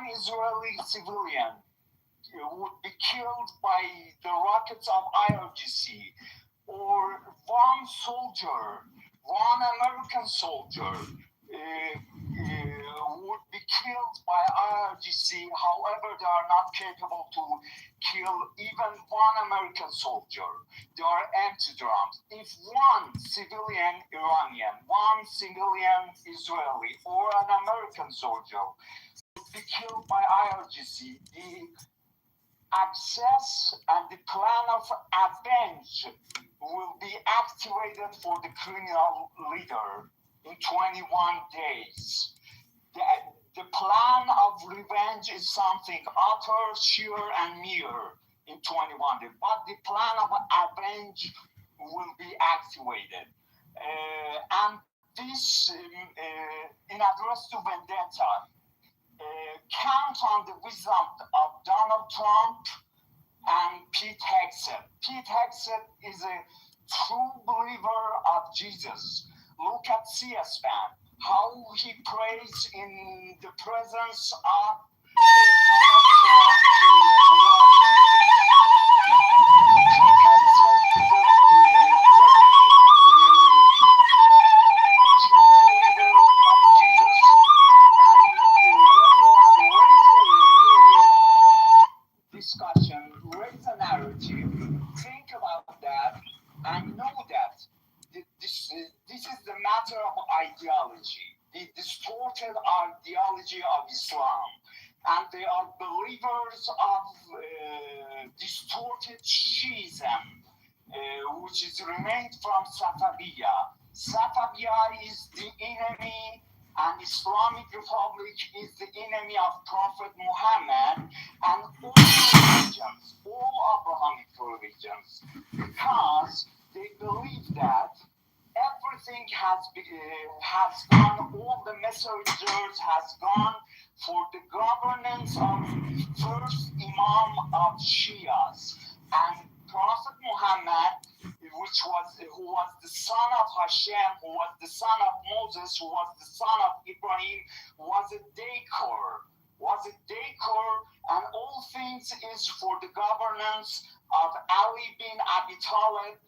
one Israeli civilian would be killed by the rockets of IRGC, or one soldier, one American soldier would be killed by IRGC, however, they are not capable to kill even one American soldier. They are empty drums. If one civilian Iranian, one civilian Israeli, or an American soldier would be killed by IRGC, the access and the plan of avenge will be activated for the criminal leader in 21 days. The plan of revenge is something utter, sure, and mere in 21 days, but the plan of avenge will be activated. And this, in address to vendetta, count on the wisdom of Donald Trump and Pete Hegseth. Pete Hegseth is a true believer of Jesus. Look at C-SPAN, how he prays in the presence of Donald Trump toward Jesus. Pete Hegseth is a true believer of Jesus. Discussion, raise a narrative, think about that, and know that this is the matter of ideology, the distorted ideology of Islam, and they are believers of distorted Shiism, which is remained from Safaviya. Safaviya is the enemy, and Islamic Republic is the enemy of Prophet Muhammad and all religions, all Abrahamic religions, because they believe that everything has gone, all the messengers has gone for the governance of first Imam of Shias, and Prophet Muhammad, who was the son of Hashem, who was the son of Moses, who was the son of Ibrahim, was a decor, and all things is for the governance of Ali bin Abi Talib,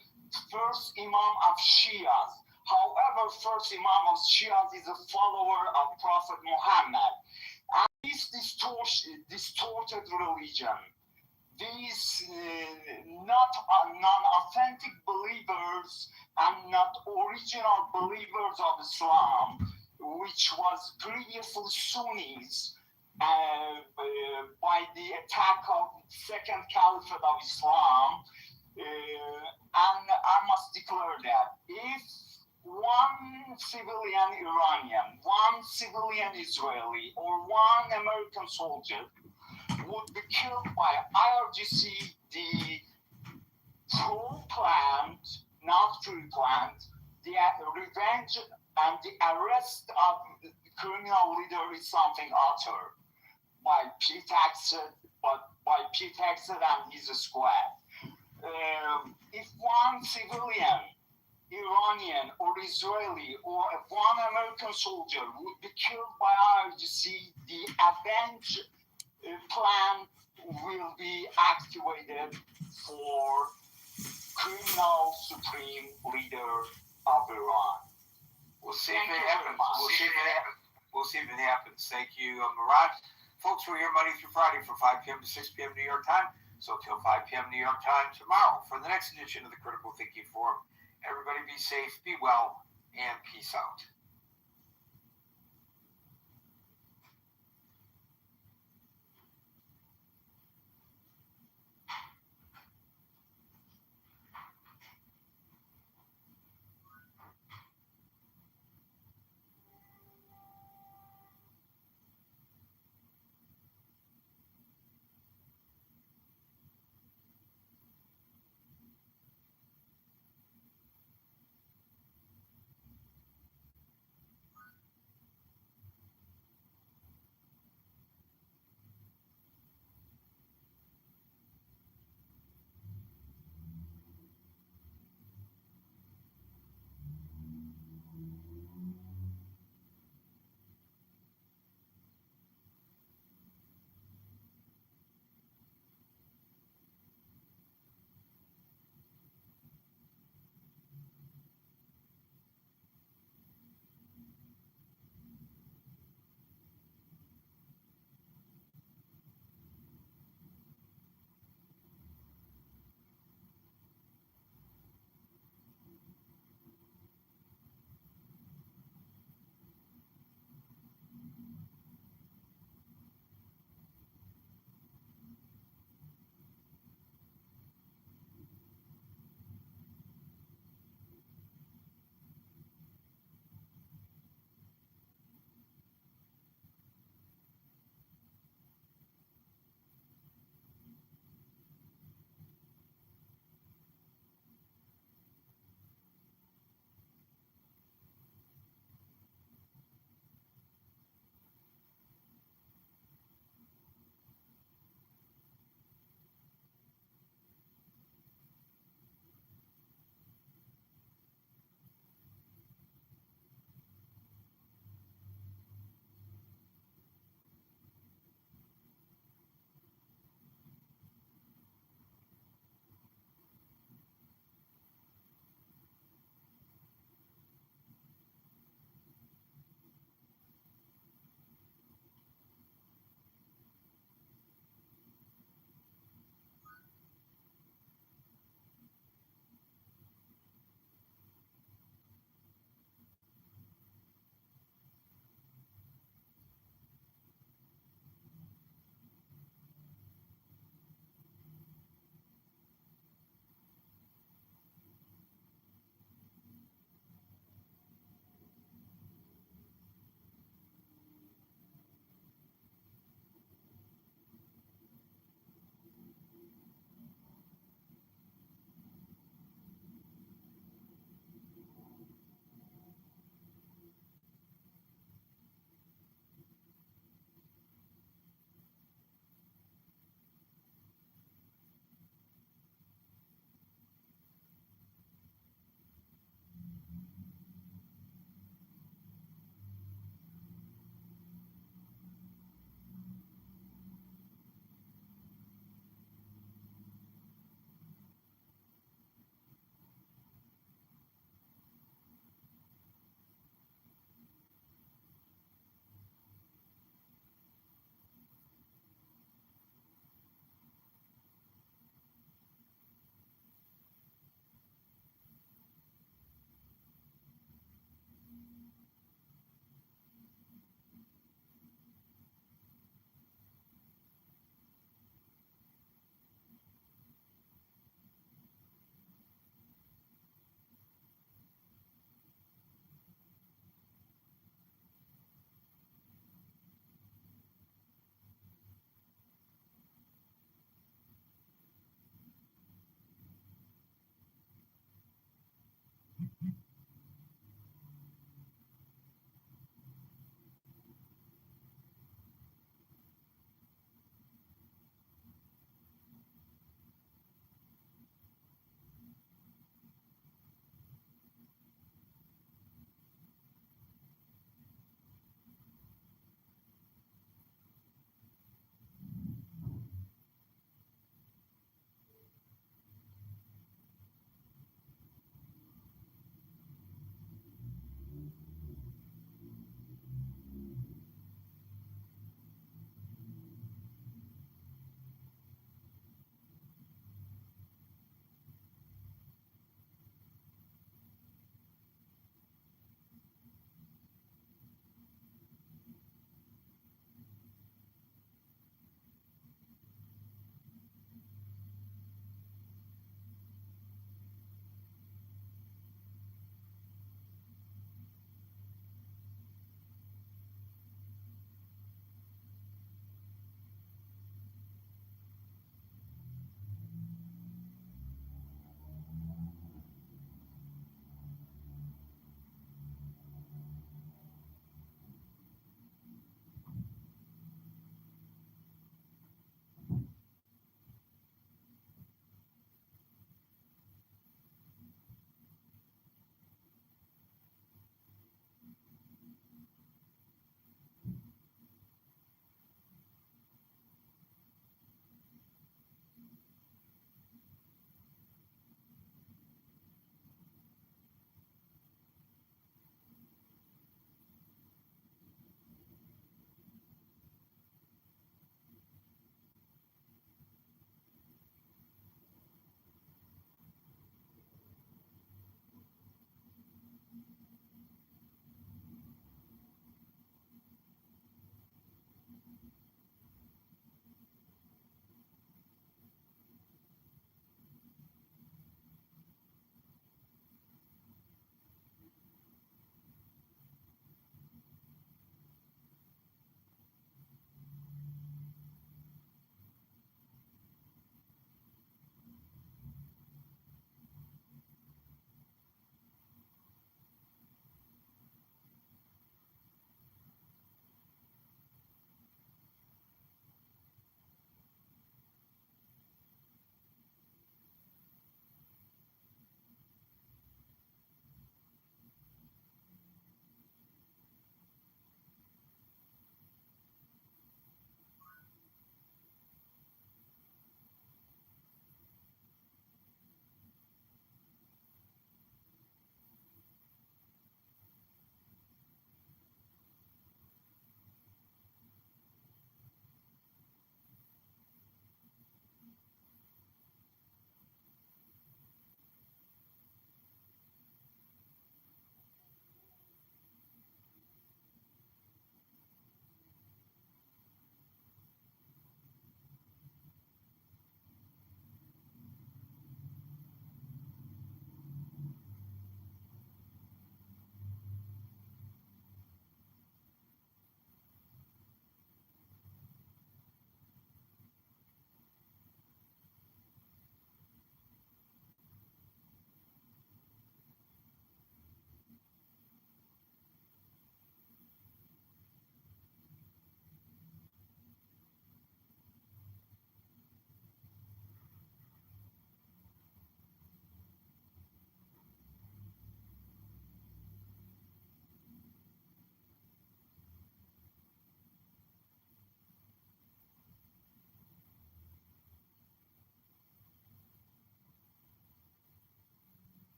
first Imam of Shias. However, first Imam of Shias is a follower of Prophet Muhammad. And this distorted religion, these non-authentic believers and not original believers of Islam, which was previously Sunnis, by the attack of Second Caliphate of Islam, and I must declare that if one civilian Iranian, one civilian Israeli, or one American soldier would be killed by IRGC, the pro-planned, not pre-planned, the revenge and the arrest of the criminal leader is something utter by Pete Hegseth and his squad. If one civilian, Iranian or Israeli or one American soldier would be killed by IRGC, the avenge plan will be activated for criminal supreme leader of Iran. We'll see if it happens. We'll see if it happens. Thank you, Murad. Folks, we're here Monday through Friday from 5 p.m. to 6 p.m. New York time. So till 5 p.m. New York time tomorrow for the next edition of the Critical Thinking Forum. Everybody be safe, be well, and peace out.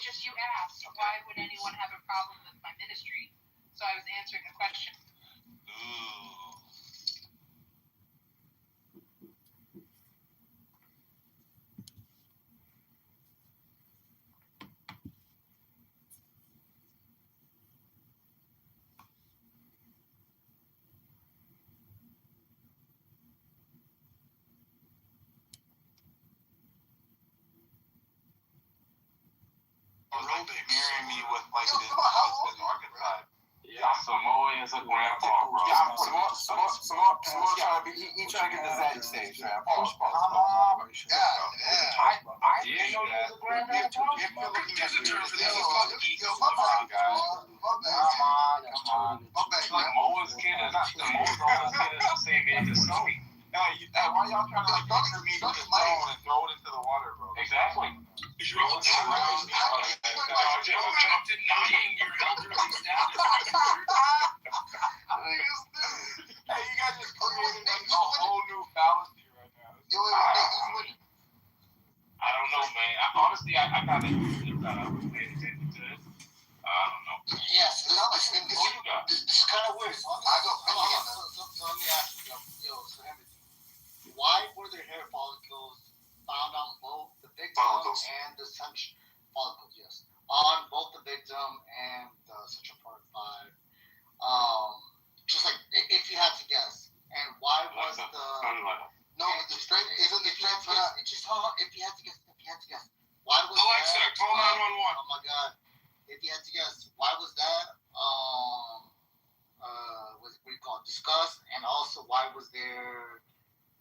just you asked, why would anyone have a problem with my ministry? So I was answering the question. Marrying me with like this archetype. Yeah, Samoa is a grandpa, bro. Yeah, Samoa trying to be, he trying to get the Zaddy stage, man. Pause. I didn't know you was a grandpa. If you're looking at Samoa's kid is not Samoa's kid is the same age as Sony. Hey, why y'all trying to like picture me with this stone and throw it into the water, bro? Exactly. I'm denying your elderly status. Hey, you guys just created a whole new fallacy right now. I don't know, man. Honestly, I gotta pay attention to it. I don't know. Yes, this is kind of weird. So let me ask you, why were there hair follicles found on both the victim and the central follicles? Yes, on both the victim and the central part 5. Just like if you had to guess, and why was the the straight isn't the straight for that? It's just if you had to guess, why was Alexa, that? call 911. Oh my God! If you had to guess, why was that? What do you call it? Discussed, and also why was there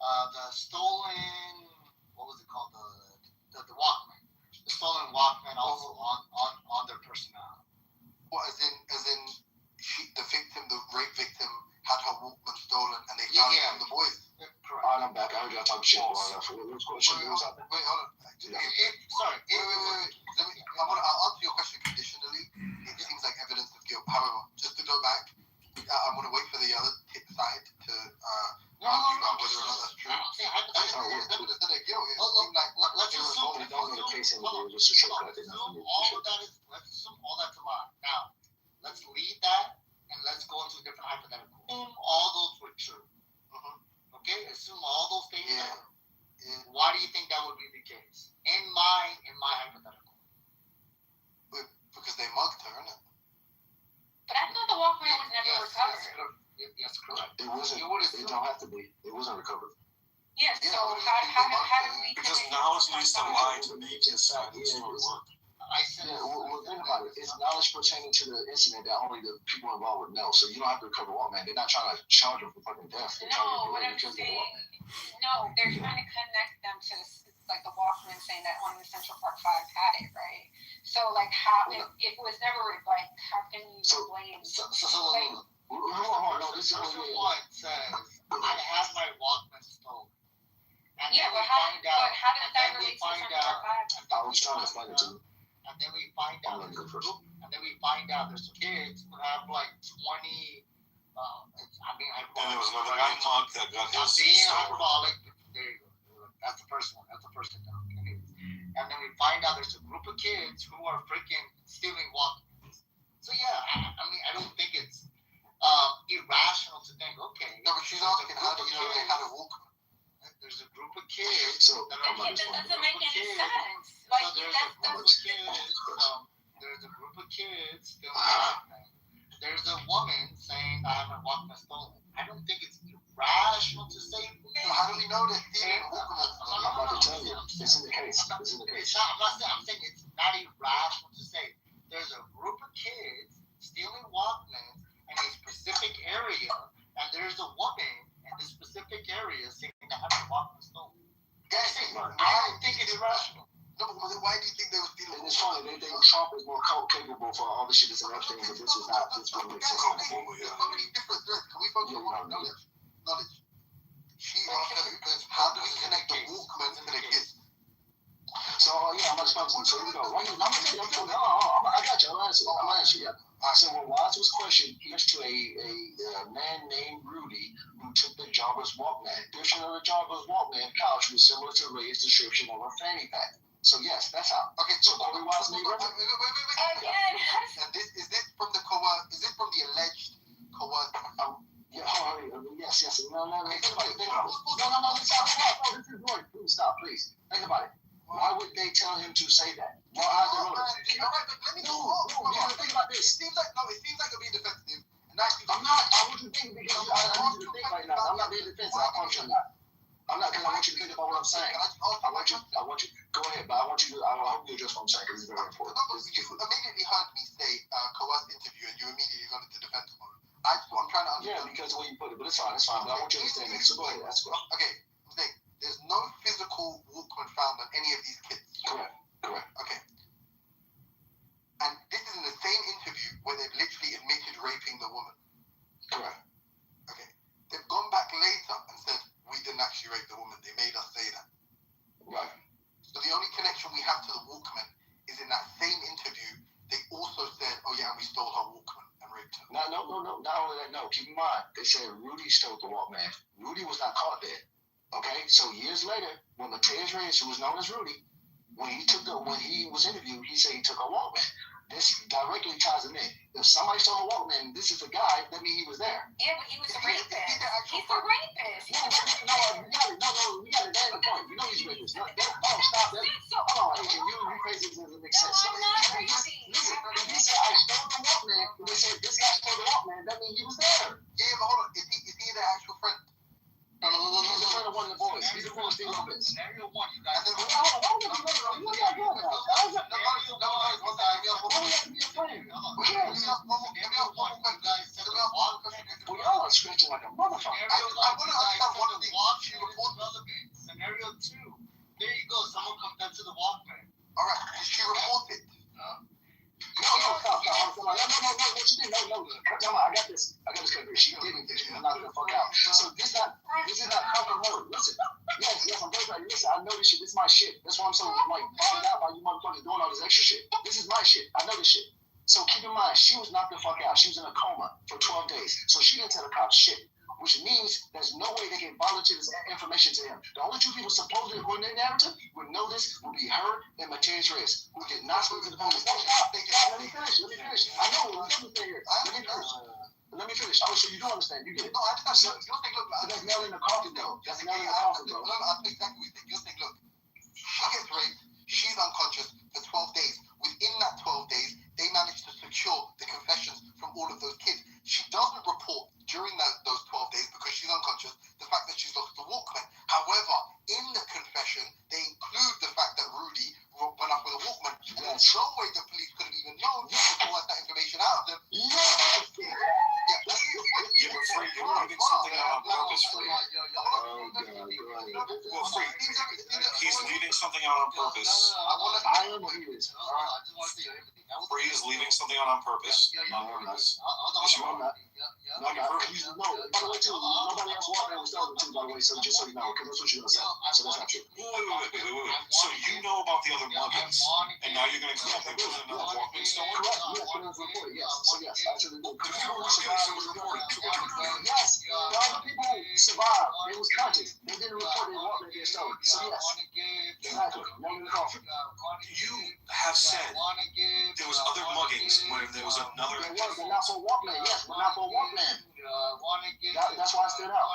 the stolen? What was it called? The Walkman. The stolen Walkman also on their personnel. Well, as in, the victim, the rape victim, had her Walkman stolen, and they found it from the boys. Correct. Alright, I'm back. I heard y'all talking shit about that. What's question? Wait, hold on. I'll answer your question conditionally. It seems like evidence of guilt. However, just to go back, I'm going to wait for the other side to argue about whether or not that's true. Evidence that they're guilty. Let's assume all that tomorrow. Now, let's leave that and let's go into a different hypothetical. Assume all those were true. Okay, assume all those things. Yeah. Why do you think that would be the case? In my hypothetical. Because they mugged her, innit? But I thought the Walkman was never recovered. Yes, correct. It wasn't. It don't have to be. It wasn't recovered. Yes. So how did we? Because knowledge needs to lie to make it sound work. I said. Well, think about it. It's knowledge pertaining to the incident that only the people involved would know. So you don't have to recover Walkman. They're not trying to charge them for fucking death. They're No, what I'm saying. No, they're trying to connect them to this, like the Walkman saying that only the Central Park 5 had it, right? So like how it was never like how can you blame? This is one says I had my Walkman stolen. And but how did that relate to Central Park 5? I was trying to explain it to you. And then we find out there's kids who have like 20. And there was another guy mugged that got his being hyperbolic. There you go. That's the first one. That's the first thing. And then we find out there's a group of kids who are freaking stealing Walkmans. So yeah, I don't think it's irrational to think, okay. No, but she's asking how do you know they had a Walkman? There's a group of kids. So That doesn't make any sense. Like there's a group of kids stealing Walkman. There's a woman saying I have my Walkman stolen. I don't think it's irrational to say. How do we know that stealing Walkman? I'm about to tell you. It's in the case. I'm saying it's not irrational to say there's a group of kids stealing Walkmans in a specific area, and there's a woman in this specific area saying that I have a Walkman stolen. I don't think it's irrational. No, but why do you think they were stealing? And it's funny, they think Trump is more capable for all the shit that's in everything, but this is not. This wouldn't make sense. There's so many different threads. Can we focus on knowledge? She asked, how do we connect the Walkman to the kids? So I'm gonna explain to you. So here we go. I got you. I'm gonna answer you. So when Wise was questioned, he was to a man named Rudy who took the Jobber's Walkman. Description of the Jobber's Walkman pouch was similar to Ray's description of a fanny pack. So yes, that's how. Okay, so Corey Wise made reference. Again. And is this from the alleged coerced? Yeah, yes. No. Think about it. No. Stop. This is Roy. Please stop, please. Think about it. Why would they tell him to say that? Why are they All right, but let me go on. Think about this. It seems like you're being defensive. And actually, I'm not. I want you to think because I want you to think right now. I'm not being defensive. I promise you I'm not. I'm not because I want you to think about what I'm saying. I want you. Go ahead, but I want you to. I hope you address what I'm saying because it's very important. You immediately heard me say coerced interview, and you immediately got into defense mode. I'm trying to understand. Yeah, because the way you put it, but it's fine. But I want you to understand it. So go ahead. That's good. Okay, mistake. There's no physical Walkman found on any of these kids. Correct. Okay. And this is in the same interview where they've literally admitted raping the woman. Correct. Okay. They've gone back later and said, we didn't actually rape the woman. They made us say that. Right. So the only connection we have to the Walkman is in that same interview. They also said, oh yeah, we stole her Walkman and raped her. No. Not only that, no. Keep in mind, they said Rudy stole the Walkman. Rudy was not caught there. Okay, so years later, when Mateus Reyes, who was known as Rudy, when he was interviewed, he said he took a Walkman. This directly ties him in. If somebody stole a Walkman, this is a guy, that means he was there. Yeah, but he was a rapist. He's a rapist. No, we got it. That's the point. You know he's rapist. Stop that. Hold on, you crazy doesn't make sense. No, I'm not crazy. Listen, if he said I stole the Walkman, and they said this guy stole the Walkman, that means he was there. Yeah, but hold on. Is he the actual friend? He's a friend of one of the boys. He's a friend of Steve Lopez. Scenario 1, you guys. And then, what are you doing We all are scratching like a motherfucker. I want to understand one thing. She reported relevant. Scenario 2. There you go. Someone comes up to the Walkman. All right. Did she report it? Stop. What you did? No. I got this. She didn't. She knocked the fuck out. So this is not comfort her. Listen. Yes, I'm very sorry. Listen, I know this shit. This is my shit. That's why I'm so bothered out by you motherfuckers doing all this extra shit. This is my shit. I know this shit. So keep in mind, she was knocked the fuck out. She was in a coma for 12 days. So she didn't tell the cops shit. Which means there's no way they can volunteer this information to him. The only two people supposedly who in their narrative would know this would be her and Mateus Reyes, who did not speak to the police. Stop. Let me finish. I know. Let me finish. Oh, so you do understand. You get it. No, I understand. You'll think, look, that's nail in the coffin, though. That's nail in the coffin, bro. I think exactly what you think. You'll think, look, she gets raped. She's unconscious for 12 days. Within that 12 days, they managed to secure the confessions from all of those kids. She doesn't report during those 12 days because she's unconscious the fact that she's lost the Walkman. However, in the confession, they include the fact that Rudy went up with a Walkman. And there's no way the police could have even known to work that information out of them. You're leaving something out on purpose, Free. Well, Free, he's leaving something out on purpose. I am who he is. Free is leaving something out on purpose. On purpose. Yes, you are. No, by the way, too, nobody else walked was stolen too, by the way, so just so you know, because that's what you're going to say. So that's not true. Wait. So you know about the other muggins, and now you're going to claim that there's another Walkman stolen? Correct, yes, but it was reported, yes. So yes, actually, the other people survived. They was conscious. They didn't report their Walkman being stolen. So yes, exactly. You have said there was other muggings when there was another. There was, but not for Walkman. Yes, but not for Walkman. That's why I stood out.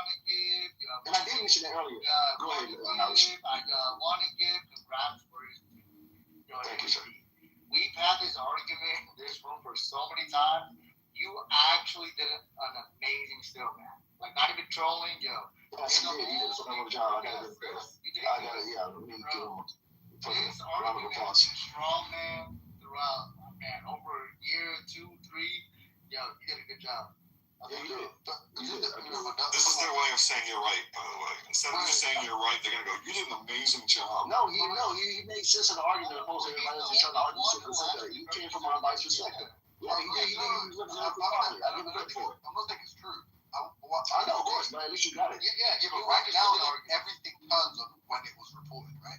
And I did mention that earlier. Go ahead, Knowledge. I want to give congrats for his team. Thank you, sir. We've had this argument in this room for so many times. You actually did an amazing still, man. Like, not even trolling, yo. Yes, he did. He did a phenomenal job. I got to give him This argument has been strong, man, throughout, man, over a year, 2, 3. Yo, you did a good job. Yeah, you did. This is their way of saying you're right, by the way. Instead of just saying you're right, they're going to go, you did an amazing job. No, he made sense of the argument opposed to everybody else trying to argue shit. He came from an unbiased perspective. Yeah, he did. He was looking at it properly. I give him credit for it. I'm not saying it's true. I know, of course, but at least you got it. Yeah, but right now, everything turns on when it was reported, right?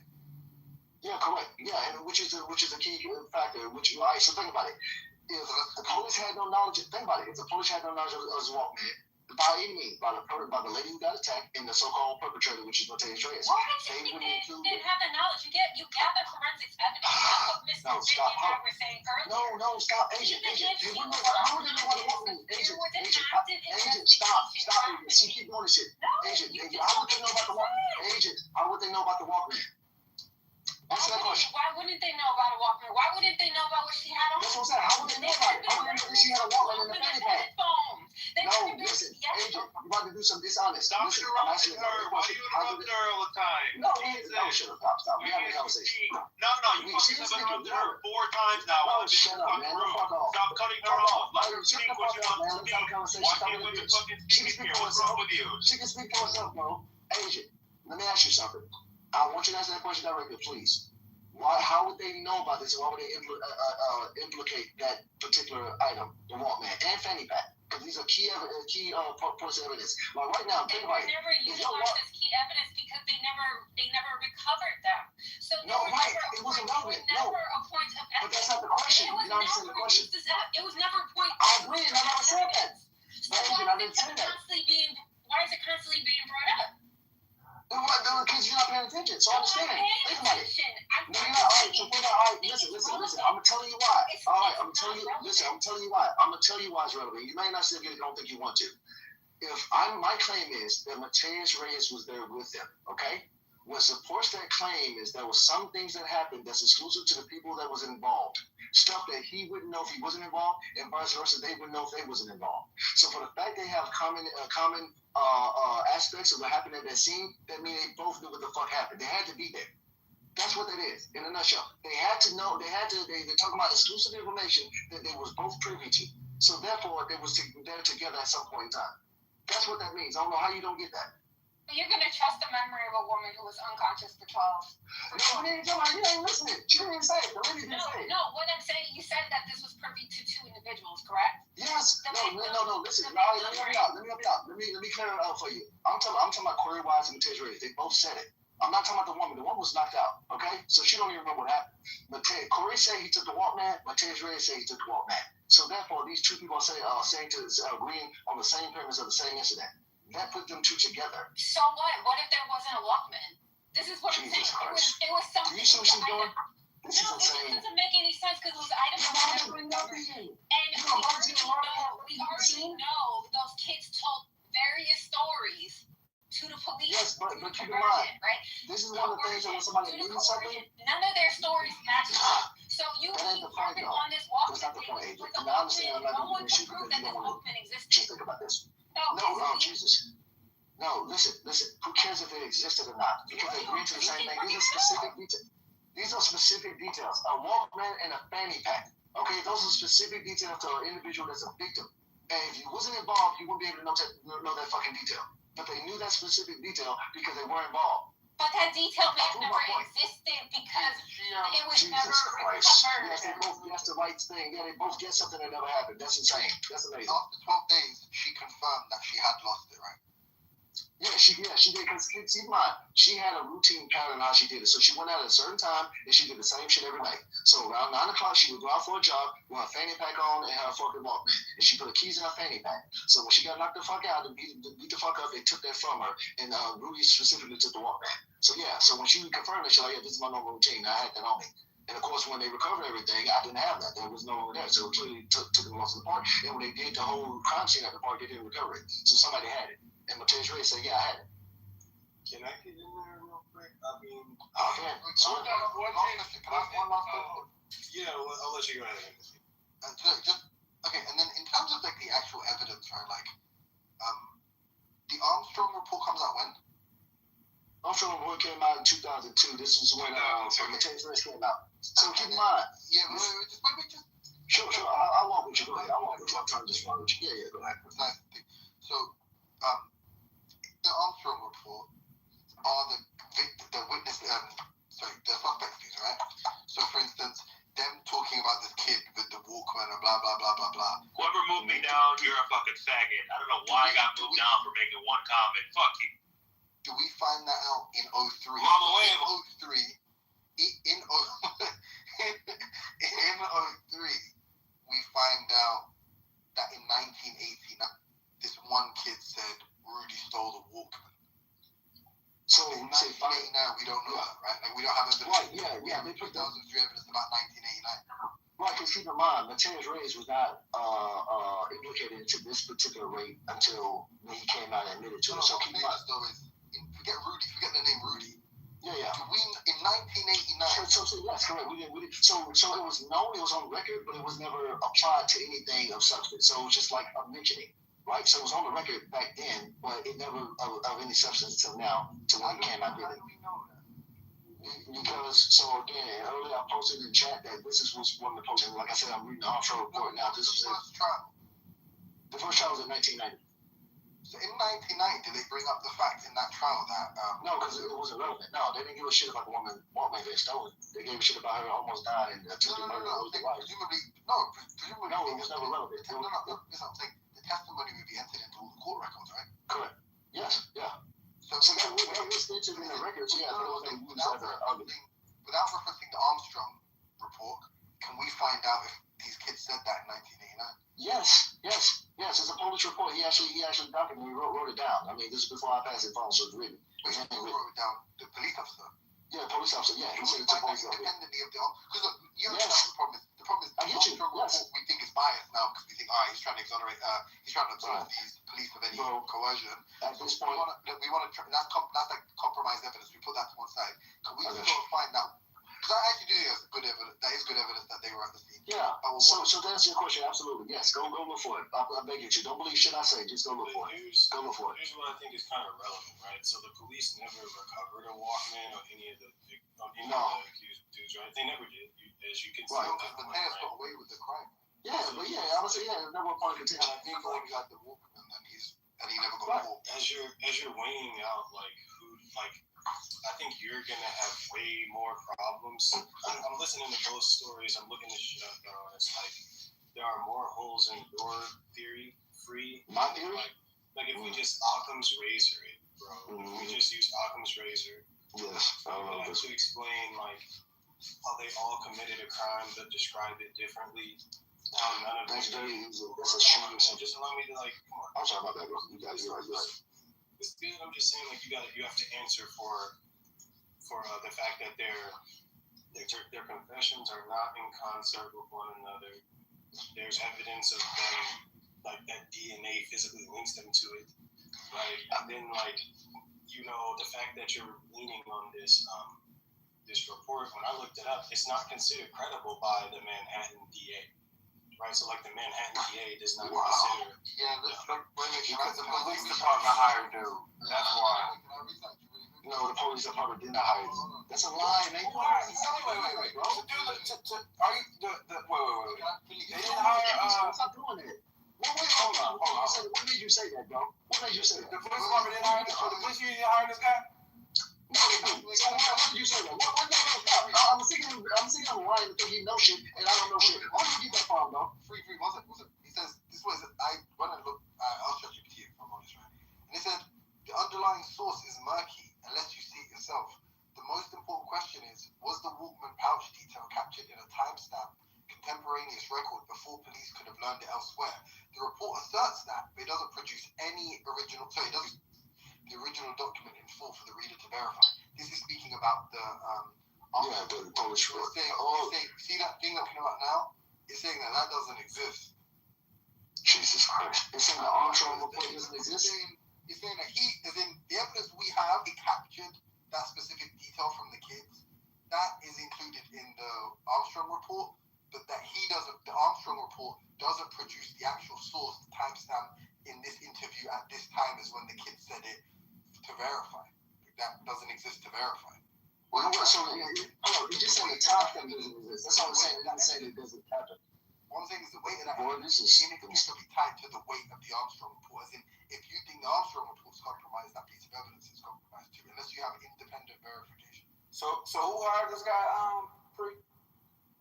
Yeah, correct. Yeah, and which is a key factor. All right, so think about it. If the police had no knowledge, think about it. If the police had no knowledge of Walkman, by any means, by the lady who got attacked and the so-called perpetrator, which is Mateus Reyes. What makes you think they didn't have the knowledge? You gather forensics evidence. That's what Mr. No, stop. Vinny and I were saying earlier. No, stop, agent. They wouldn't know. How would they know about the walkman? Agent, stop, agent. See, keep doing this shit. Agent, how would they know about the walkman? Agent, how would they know about the walkman? Answer that question. Why wouldn't they know about a Walkman? Why wouldn't they know about what she had on? That's what I'm saying. How would they know about it? How would they know that she had a Walkman in the fanny pack? No, listen, agent, you're about to do some dishonest. Stop Listen, interrupting I'm asking you her. Why do you interrupt her all the time? No, shut up, stop. We having a conversation. No, you fucking have interrupted her 4 times now. No, shut up, man. Fuck off. Stop cutting her off. Let her Shut speak the what fuck you up, want man. to Let's speak. have a conversation. Why can't you fucking speak here? What's wrong with you? She can speak for herself, bro. Agent, let me ask you something. I want you to answer that question directly, please. How would they know about this? Why would they implicate that particular item, the Walkman and fanny pack? Because these are key points of evidence. Like right now, They think were about it. never utilized as key evidence because they never recovered them. So they No, were right. never It wasn't relevant. never No. a point of evidence. But that's not the question. It You was don't understand the never question. used as it was never a point. I agree, and I never said that. So No, why I is didn't say that. why is it constantly being brought up? Because you're not paying attention. So understand. Think about it. I'm No, you're not. All right. So think about. All right. Listen. I'm gonna tell you why. All right. I'm telling you. Listen. I'm telling you why. I'm gonna tell you why it's relevant. You may not still get it. Don't think you want to. My claim is that Mateus Reyes was there with them. Okay. What supports that claim is there was some things that happened that's exclusive to the people that was involved. Stuff that he wouldn't know if he wasn't involved, and vice versa, they wouldn't know if they wasn't involved. So for the fact they have common aspects of what happened at that scene, that means they both knew what the fuck happened. They had to be there. That's what that is, in a nutshell. They had to know. They're talking about exclusive information that they was both privy to. So therefore, they was there together at some point in time. That's what that means. I don't know how you don't get that. You're gonna trust the memory of a woman who was unconscious for 12. No, you ain't listening. She didn't say it. The lady didn't say it. No, what I'm saying, you said that this was privy to 2 individuals, correct? Yes. No. Listen. Let me help you out. Let me clear it out for you. I'm talking about Corey Wise and Mateus Reyes. They both said it. I'm not talking about the woman. The woman was knocked out. Okay, so she don't even remember what happened. Corey said he took the Walkman. Mateus Reyes said he took the Walkman. So therefore, these 2 people are agreeing on the same premise of the same incident. That put them 2 together. So what? What if there wasn't a Walkman? This is what I'm saying. It was something. Do you see what she's doing? This is No, insane. it doesn't make any sense because those items You're were not never doing recovered. nothing. And we already know those kids told various stories to the police. Yes, but keep in origin, mind, right? this is one of the things that when somebody needs something, none of their stories match up. So you that ain't keep the point, harping though. on this Walkman That's not the thing. point, agent. With the And I understand I'm not no gonna one do this can shit prove because that you this don't want Walkman to. existed. Just think about this. No, Jesus. No, listen. Who cares if it existed or not? Because they agree to the same thing. These are specific details. A Walkman and a fanny pack. Okay, those are specific details to an individual that's a victim. And if you wasn't involved, you wouldn't be able to know that fucking detail. But they knew that specific detail because they were involved. But that detail may have never existed because it was Jesus never Christ. recovered. Yes, they both guessed the right thing. Yeah, they both guessed something that never happened. That's insane. That's amazing. After 12 days, she confirmed that she had lost it, right? Yeah, she did. Because keep in mind, she had a routine pattern how she did it. So she went out at a certain time and she did the same shit every night. So around 9 o'clock, she would go out for a jog with her fanny pack on and her fucking Walkman. And she put the keys in her fanny pack. So when she got knocked the fuck out and beat the fuck up, they took that from her. And Rudy specifically took the Walkman. So yeah, so when she confirmed it, she was like, yeah, this is my normal routine. I had that on me. And of course, when they recovered everything, I didn't have that. There was no one there. So it clearly took them most of the park. And when they did the whole crime scene at the park, they didn't recover it. So somebody had it. And Mateus Reyes said, yeah, I had it. Can I get in there real quick? I mean, Okay. So, Can I ask one last question? yeah, I'll let you go ahead. Okay, and then in terms of like the actual evidence, right? Like, the Armstrong report comes out when? Armstrong report came out in 2002. This was when Mateus Reyes came out. So keep in mind. Yeah, just Sure. I'll walk with you. Go ahead. I'll walk with you. I'll try to just walk with you. Yeah, go ahead. So, the Armstrong report are the witness, the suspect things, right? So, for instance, them talking about this kid with the Walkman and blah, blah, blah, blah, blah. Whoever moved me down, you're a fucking faggot. I don't know why I got moved down for making one comment. Fuck you. Do we find that out in 03? Mama, wait. In 03, we find out that in 1980, this one kid Like, we don't have evidence. Right, yeah, they put those evidence about 1989. Right, because keep in mind, Mateus Reyes was not implicated into this particular rape until when he came out and admitted to it. So keep in mind, though, is forget Rudy, forget the name Rudy. Yeah. Do we in 1989? So yes, correct. We didn't. So it was known, it was on record, but it was never applied to anything of substance. So it was just like a mentioning, right? So it was on the record back then, but it never of any substance until now, to when it came out. How do we know that? Because, so again, earlier I posted in the chat that this is what's one of the posting. Like I said, I'm reading the Armstrong report now. This was first trial. The first trial was in 1990. So in 1990, did they bring up the fact in that trial that no, because it wasn't relevant. No, they didn't give a shit about the woman being stolen. They gave a shit about her almost dying and attempted murder. Presumably, no, it was never relevant. Listen, I'm saying the testimony would be entered into all the court records, right? Correct. Yes. Yeah. So that was entered in the records. Yeah. Without referencing the Armstrong report, can we find out if these kids said that in 1989? Yes. It's a Polish report. He actually documented. He wrote it down. I mean, this is before I passed it phone, so it's written. Wait, who wrote it down? The police officer. Yeah, police officer. Yeah, he said it's a police officer. Independently of the because the problem is the Armstrong report we think is biased now because we think he's trying to exonerate he's trying to absolve these police of any coercion. At this point, we want to that's like compromised evidence. We put that to one side. Can we still find out? Because I actually do think that's good evidence. That is good evidence that they were at the scene. Yeah. So to answer your question, absolutely, yes. Go look for it. I beg you, don't believe shit I say. Just go look for it. Go look for it. Here's what I think is kind of relevant, right? So the police never recovered a Walkman or any of the accused dudes, right? They never did. As you can see, because the man got away with the crime. Yeah, but I would say never a point of contention. I think he got the Walkman and he never got caught. As you're weighing out I think you're gonna have way more problems. I'm listening to both stories. I'm looking this shit up now, and it's like there are more holes in your theory. My theory? Like if we just Occam's razor it, bro. If we just use Occam's razor, yes, I don't know to explain like how they all committed a crime but describe it differently. None of that's them. very easy. That's a shame. Just allow me to come on. I'm sorry about that, bro. You got it. You're right. It's good. I'm just saying, you have to answer for the fact that their confessions are not in concert with one another. There's evidence of them, like that DNA physically links them to it, right? And then, the fact that you're leaning on this report. When I looked it up, it's not considered credible by the Manhattan DA. Right, so the Manhattan DA does not consider. Yeah, because the police department hired dude. That's why. No, the police department did not hire him. That's a lie, man. Wait, bro. They didn't hire. Stop doing that. Hold on. What made you say that, bro? What made you say that? The police department didn't hire. The police union didn't hire this guy. No, what did you say that? I'm thinking I'm lying because he knows shit and I don't know shit. Where did you get that from, though? Free wasn't. He says this was. I went and looked. I'll show you if I'm honest, right? And he said the underlying source is murky unless you see it yourself. The most important question is: was the Walkman pouch detail captured in a timestamp contemporaneous record before police could have learned it elsewhere? The report asserts that, but it doesn't produce any original. So it doesn't. The original document in full for the reader to verify. This is speaking about the the Polish report. See that thing that came out now? It's saying that doesn't exist. Jesus Christ! It's saying the Armstrong report doesn't exist. It's saying that the evidence we have, he captured that specific detail from the kids. That is included in the Armstrong report, but that the Armstrong report doesn't produce the actual source, the timestamp in this interview at this time is when the kids said it. To verify. That doesn't exist to verify. Well, so you just said the top thing doesn't exist. That's all I'm saying. It doesn't say that it doesn't happen. One thing is the weight of that this is it needs to be tied to the weight of the Armstrong report. As in, if you think the Armstrong report is compromised, that piece of evidence is compromised too, unless you have independent verification. So who hired this guy?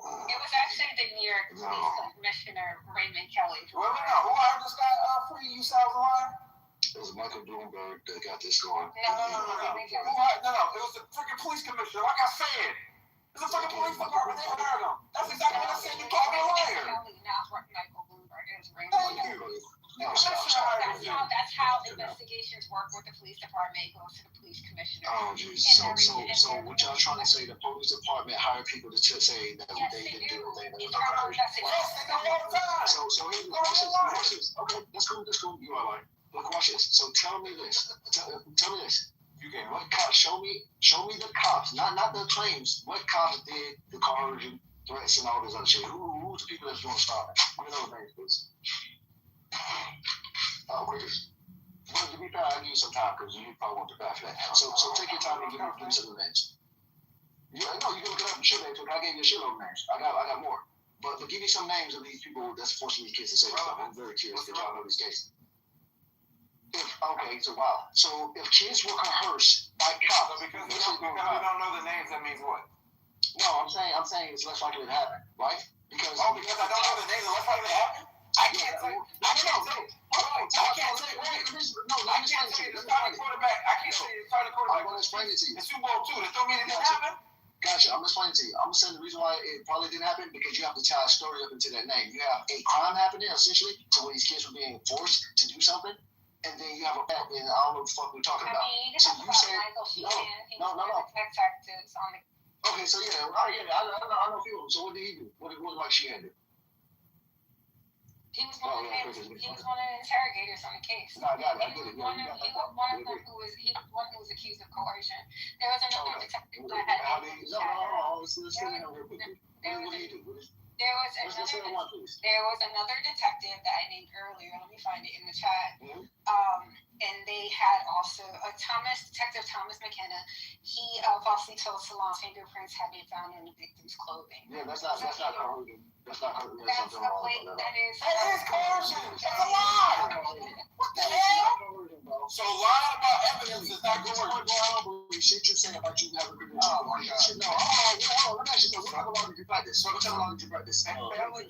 It was actually the New York Police Commissioner Raymond Kelly. Who hired this guy? You sound lying. It was Michael Bloomberg that got this going. No. It was the freaking police commissioner. Like I said, it's a freaking police department. They hired him. That's exactly what I said. You can't be a liar. Kelly, not Michael Bloomberg. It was Raymond Kelly. Thank you. That's how investigations work. work with the police department. It goes to the police commissioner. Oh, geez. So what y'all trying to say? The police department hire people to say that Yes, they didn't do it. Internal investigation. So here, watch this. Okay, that's cool. You all right? Look, watch this. So tell me this. Tell me this. You can What cops? Show me the cops, not the claims. What cops did the coercion, threats, and all this other shit? Who's the people that's doing stuff? Give me those names, please. Well, to be fair, I need some time because you probably want to back that. So take your time and give me some of the names. Yeah, I know you can look it up and shit names. I gave you a shitload of names. I got more. But give me some names of these people that's forcing these kids to say stuff. I'm very curious because y'all know these cases. Okay, so wow. So if kids were coerced by cops, because we don't know the names, that means what? No, I'm saying it's less likely to happen, right? Because I don't know the names, less likely to happen. I can't say. I can't say the starting quarterback. I can't say the starting quarterback. I'm gonna explain it to you. The Super Bowl II. That don't mean it didn't happen. Gotcha. I'm explaining to you. I'm saying the reason why it probably didn't happen because you have to tie a story up into that name. You have a crime happening essentially to where these kids were being forced to do something. And then you have a back, and I don't know what the fuck we're talking about. So you said no. Okay, so yeah, I know a few of them. So what did he do? What did Mike Sheehan do? He was one of the interrogators on the case. No, I got it. He was one of them who was accused of coercion. There was another detective that had. Let's say real quickly. What did he do? There was another detective that I named earlier. Let me find it in the chat. Mm-hmm. And they had also Detective Thomas McKenna. He falsely told Salon's fingerprints had been found in the victim's clothing. Yeah, that's not coercion. That's not coercion. That's a blatant. That is coercion. It's a lie. What the hell? So lying about evidence is not coercion. I don't believe shit you say about you never been No, let me ask you. What type of law did you practice? What type of law did you practice? Family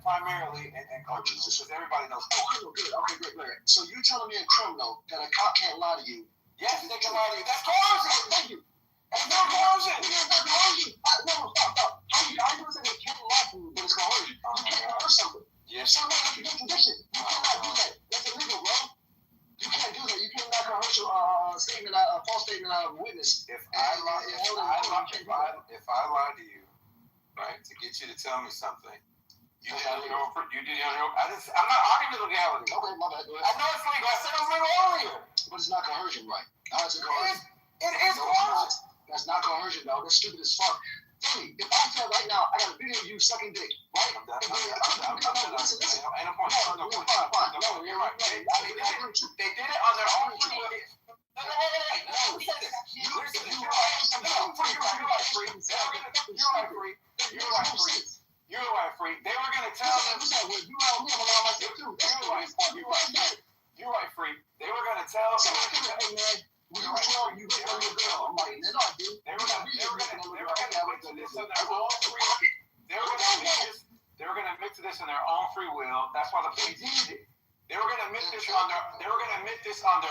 primarily, and coaches, because everybody knows. Oh, good. Okay, great. So you're telling me in criminal that a cop can't lie to you? Yes, they can lie to you. That's coercion. Thank you. That's not coercion. No, stop. How you gonna say they can't lie to you, but it's coercion? You can't coerce something. Yes. Something like a condition. You cannot do that. That's illegal, bro. You can't do that. You cannot coerce a false statement out of a witness. If I lie to you, right, to get you to tell me something, you did it on your own. I'm not arguing the legality. Okay, my bad. I know it's legal. I said it was legal earlier. But it's not coercion, right? How is it coercion? It is coercion. That's not coercion, dog. That's stupid as fuck. Tell me, if I tell right now, I got a video of you sucking dick, right? Listen. No, you're right. They did it on their own free will. You're right, free. They were gonna tell them. You're right, free. They were gonna tell them. They were gonna mix this in their own free will. That's why the police did it. They were gonna admit this on their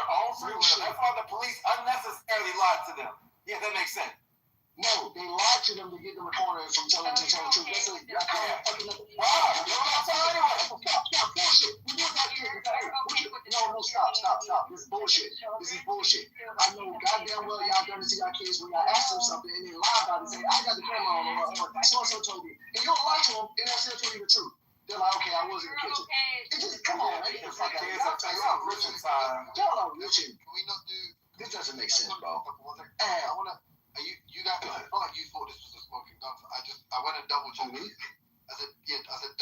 own free will. That's why the police unnecessarily lied to them. Yeah, that makes sense. No, they lied to them to get them a corner from telling the truth. That's Stop, bullshit. No, stop. This is bullshit. I know goddamn well y'all done it to y'all kids when y'all ask them something and they lie about it and say, I got the camera on or so-and-so told me. And you don't lie to them and they'll still tell you the truth. They're like, okay, I was in the kitchen. It just, come on, man. Y'all are reaching. Can we not do? This doesn't make sense, bro. I wanna. You guys, I felt like you thought this was a smoking gun. I went and double checked. I said,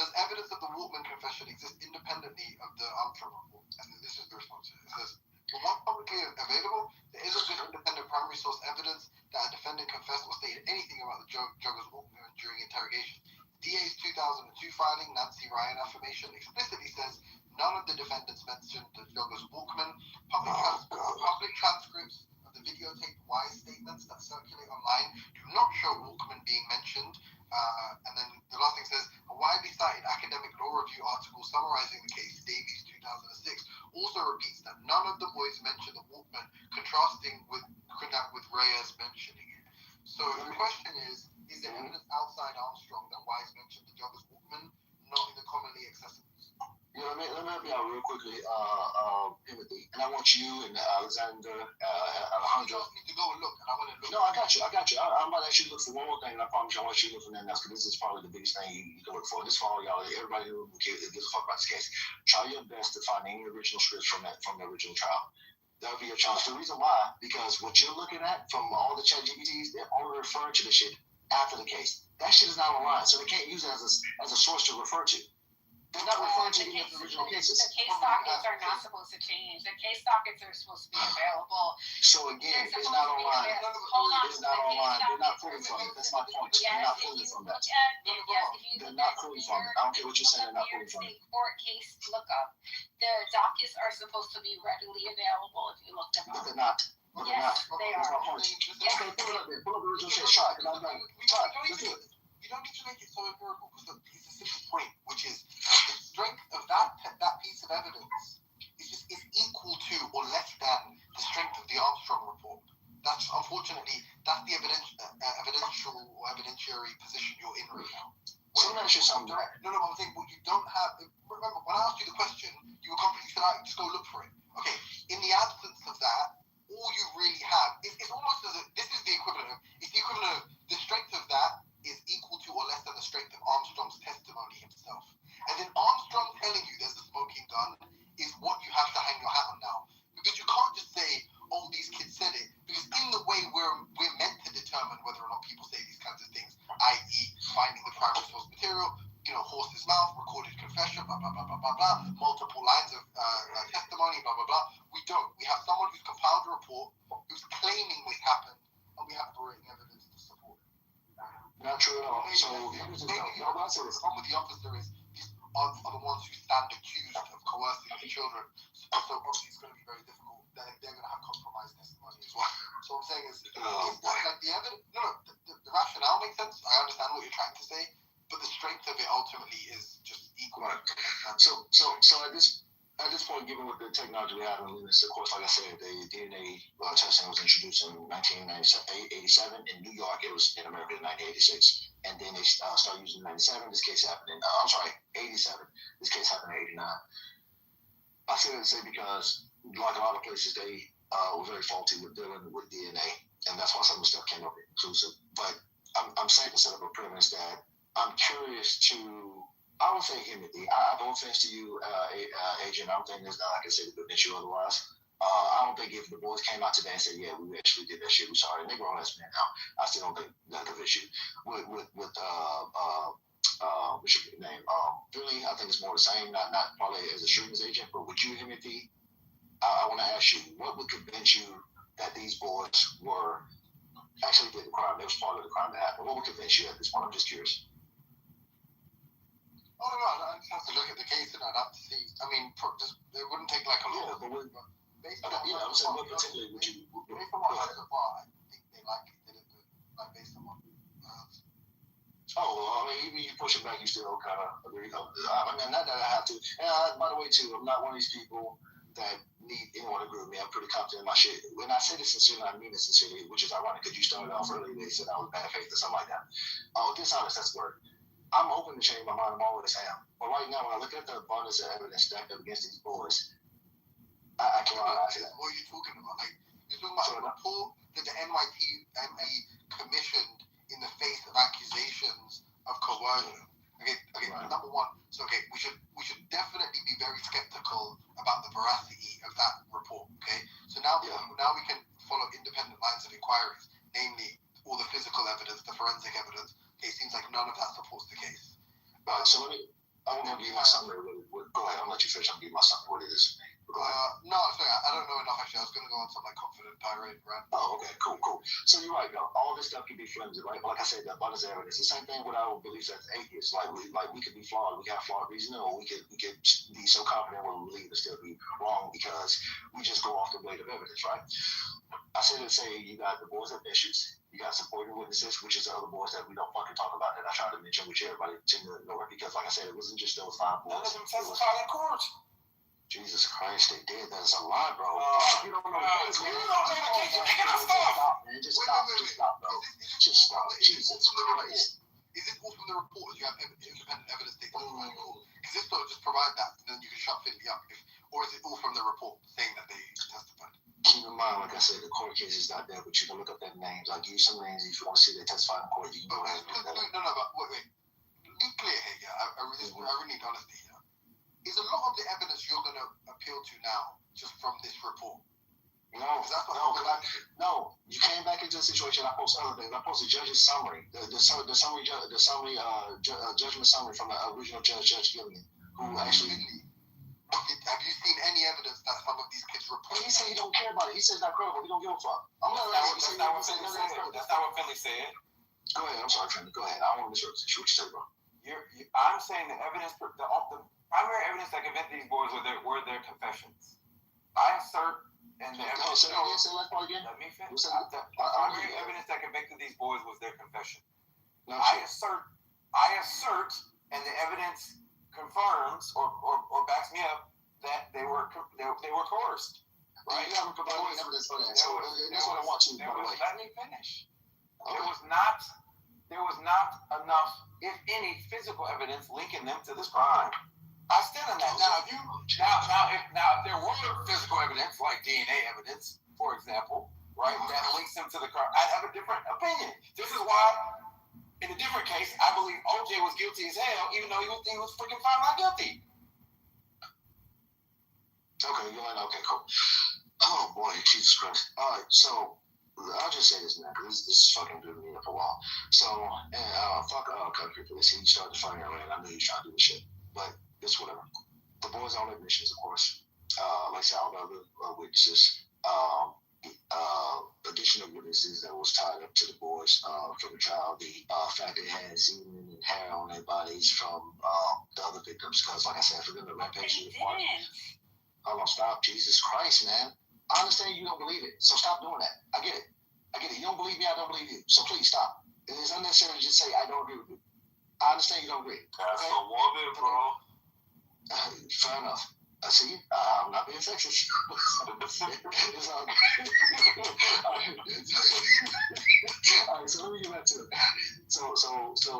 does evidence of the Walkman confession exist independently of the Armstrong report? And this is the response. It says, well, not publicly available, there isn't good independent primary source evidence that a defendant confessed or stated anything about the jogger's Walkman during interrogation. DA's 2002 filing, Nancy Ryan affirmation, explicitly says none of the defendants mentioned the jogger's Walkman. Public transcripts of the videotape wise statements that circulate online do not show Walkman being mentioned. And then the last thing says, a widely cited academic law review article summarizing the case, Davies 2006, also repeats that none of the boys mentioned the Walkman, contrasting with Reyes mentioning it. So the question is there evidence outside Armstrong that Wise mentioned the jogger's Walkman, not in the commonly accessible? You know what I mean? Let help me out real quickly, Timothy, and I want you and Alexander, Alejandro. You need to go and look, and I want to look. No, I got you. I'm about to actually look for one more thing, and I promise you I want you to look for nothing else, because this is probably the biggest thing you can look for. This for all y'all, everybody who gives a fuck about this case. Try your best to find any original scripts from the original trial. That'll be your chance. The reason why, because what you're looking at from all the chat GPTs, they're only referring to the shit after the case. That shit is not online, so they can't use it as a source to refer to. They're not referring to any of the original cases. The case dockets are not supposed to change. The case dockets are supposed to be available. So again, it's not online. Hold on. It's not online. They're not pulling from it. That's my point. They're not pulling from that. They're not pulling from it. I don't care what you're saying. They're not pulling from it. State court case lookup. The dockets are supposed to be readily available if you look them But up. they're not. But they're not. They That's are. my point. Okay, pull it up there. Pull up the original shit. Try it. Try it. Let's do it. You don't need to make it so empirical, because look, here's a simple point, which is the strength of that piece of evidence is equal to or less than the strength of the Armstrong report. That's unfortunately that's the evidentiary position you're in right now. So let me ask you something. No, I'm saying, well, you don't have. Remember, when I asked you the question, you were confident. You said, "All right, just go look for it." Okay. In the absence of that, all you really have it's almost as this is the equivalent of the strength of that is equal to or less than the strength of Armstrong's testimony himself. And then Armstrong telling you there's a smoking gun is what you have to hang your hat on now. Because you can't just say, oh, these kids said it. Because in the way we're meant to determine whether or not people say these kinds of things, i.e. finding the primary source material, horse's mouth, recorded confession, blah, blah, blah, blah, blah, blah, multiple lines of testimony, blah, blah, blah. We don't. We have someone who's compiled a report, who's claiming this happened, and we have corroborating evidence to support it. Not true at all. So, maybe the problem with the officer is these are the ones who stand accused of coercing the children. So obviously it's going to be very difficult. They're going to have compromised testimony as well. So what I'm saying is, like the evidence, the rationale makes sense. I understand what you're trying to say, but the strength of it ultimately is just equal. Right. So at this point, given what the technology we have in this, of course, like I said, the DNA testing was introduced in 1987 in New York. It was in America in 1986, and then they started using it in 97. This case happened in 87. This case happened in 89. I say that to say because, like a lot of places, they were very faulty with dealing with DNA, and that's why some of the stuff came up inclusive. But I'm saying to set up a premise that I'm curious to. I would say Timothy. I have no offense to you, Agent. I don't think there's nothing I can say to convince you otherwise. I don't think if the boys came out today and said, "Yeah, we actually did that shit. We're sorry," and they're grown ass men now. I still don't think that convince you. With what's your name? Really, I think it's more the same. Not probably as extreme as Agent, but with you, Timothy, I want to ask you, what would convince you that these boys were actually did the crime? They was part of the crime that happened. What would convince you at this point? I'm just curious. I don't know. I just have to look at the case and I'd have to see. I mean, it wouldn't take like a lot. Based on I'm saying what particularly would you? Based on what I heard so far, I think they likely did it good. Like based on what. I mean, even you push it back, you still kind of agree. I mean, not that I have to. And by the way, too, I'm not one of these people that need anyone to agree with me. I'm pretty confident in my shit. When I say this sincerely, I mean it sincerely, which is ironic because you started off earlier. They said I was bad faith or something like that. Dishonest, that's the word. I'm hoping to change my mind. I'm always am. But right now, when I look at the abundance of evidence stacked up against these boys, I can't realize that. What are you talking about? Like, you're talking about a report that the NYPD commissioned in the face of accusations of coercion. Okay, right. Number one. So, we should definitely be very skeptical about the veracity of that report. Okay, so now we can follow independent lines of inquiries, namely all the physical evidence, the forensic evidence. Okay, it seems like none of that supports the case. So I'm going to give you my summary. Go ahead, I'll let you finish. I'll give you my summary. What it is. Go ahead. No, sorry, I don't know enough actually. I was going to go on some like confident tirade rant. Oh, okay, cool. So you're right, though. All this stuff can be flimsy, right? But like I said, the abundance of evidence. The same thing with our beliefs as atheists. Like we could be flawed. We got flawed reasoning, or we could be so confident what we believe and still be wrong because we just go off the weight of evidence, right? I say to say you got the boys of issues. You got supporting witnesses, which is the other boys that we don't fucking talk about that I try to mention, which everybody tend to ignore because, like I said, it wasn't just those 5 boys. None of them testified in court. Jesus Christ, they did. That is a lie, bro. You don't know the case, man. Stop, man. Just stop, bro. Just stop. Jesus Christ. Is it all from the report? You have independent evidence taken from the report? Because if so, just provide that, and then you can shut Finley up. Or is it all from the report saying that they testified? Keep in mind, like I said, the court case is not there, but you can look up their names. I'll give you some names if you want to see they testify in court. You can go ahead and look that up. No, but wait. Be clear here, yeah. I really need honesty here. Is a lot of the evidence you're going to appeal to now just from this report? No. You came back into the situation. I posted other things. I posted judge's summary, the judgment summary from the original Judge Gilman, who actually. Have you seen any evidence that some of these kids report? He said he don't care about it. He said it's not credible. He don't give a fuck. That's not what Finley said. Go ahead. I'm sorry, Finley. Go ahead. I don't want to misrepresent you. What you say, bro? I'm saying the evidence, the primary evidence that convinced these boys were their confessions. I assert, and the evidence. Say that part again. Let me finish. The primary evidence that convicted these boys was their confession. No, I assert, and the evidence confirms or backs me up that they were coerced. Right? You haven't provided any evidence for that. So that's what I want to. By the way, let me finish. Okay. There was not enough, if any, physical evidence linking them to this crime. I stand on that. Now, if there were physical evidence, like DNA evidence, for example, right, that links them to the crime, I'd have a different opinion. This is why, in a different case, I believe OJ was guilty as hell, even though he was freaking found not guilty. Okay, you're like, okay, cool. Oh boy, Jesus Christ. All right, so I'll just say this, man, because this is fucking doing me up a while. So, fuck country police. He started fighting around. I knew he was trying to do this shit, but it's whatever. The boys on admissions, of course. Like I said, all the other witnesses. Additional witnesses that was tied up to the boys from the trial. The fact they had semen and hair on their bodies from the other victims, because, like I said, for them to rampage to the party. Hold on, stop. Jesus Christ, man. I understand you don't believe it, so stop doing that. I get it. You don't believe me, I don't believe you. So please stop. It is unnecessary to just say I don't agree with you. I understand you don't agree. That's a woman, bro. Fair enough. See, I'm not being sexist. It's all good. All right, so let me get back to it. So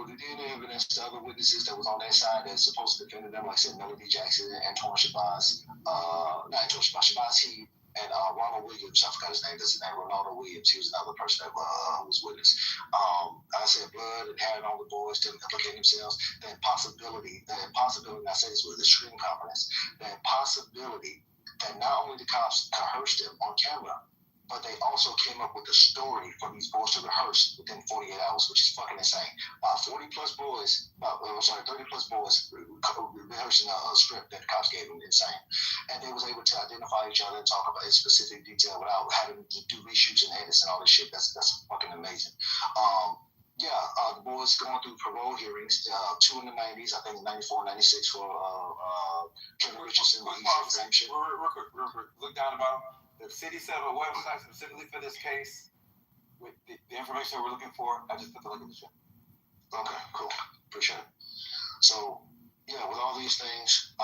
the DNA evidence, the other witnesses that was on their side that supposed to defend them, like I said, Melody Jackson, Antoine Shabazz, Shabazz Heath, and Ronald Williams. I forgot his name. That's his name, Ronaldo Williams. He was another person that was witness. I said blood and hair on the boys to implicate themselves. The impossibility, and I say this with extreme confidence, the impossibility that not only the cops coerced them on camera, but they also came up with a story for these boys to rehearse within 48 hours, which is fucking insane. 30 plus boys rehearsing a script that the cops gave them, insane. And they was able to identify each other and talk about it in specific detail without having to do reshoots and edits and all this shit. That's fucking amazing. The boys going through parole hearings, 2 in the 90s, I think 94, 96 for Kevin Richardson. Real quick. Look down about the city set up a website specifically for this case with the information we're looking for. I just put the link in the chat. Okay, cool. Appreciate it. So, with all these things,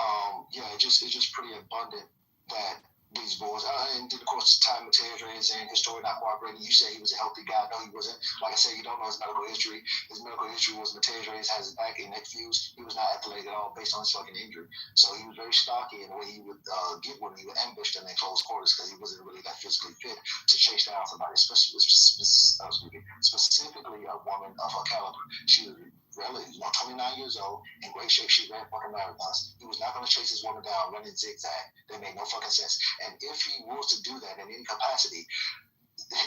it's just pretty abundant that these boys, and then of course, Ty Mateja is in, his story not cooperating. You say he was a healthy guy. No, he wasn't. Like I said, you don't know his medical history. His medical history was Mateja has his back and neck fused. He was not athletic at all based on his fucking injury. So he was very stocky in the way he would get women. He would ambush them in close quarters because he wasn't really that physically fit to chase down somebody, specifically a woman of her caliber. She was really 29 years old, in great shape. She ran fucking marathons. He was not going to chase his woman down running zigzag. That made no fucking sense. And if he was to do that in any capacity,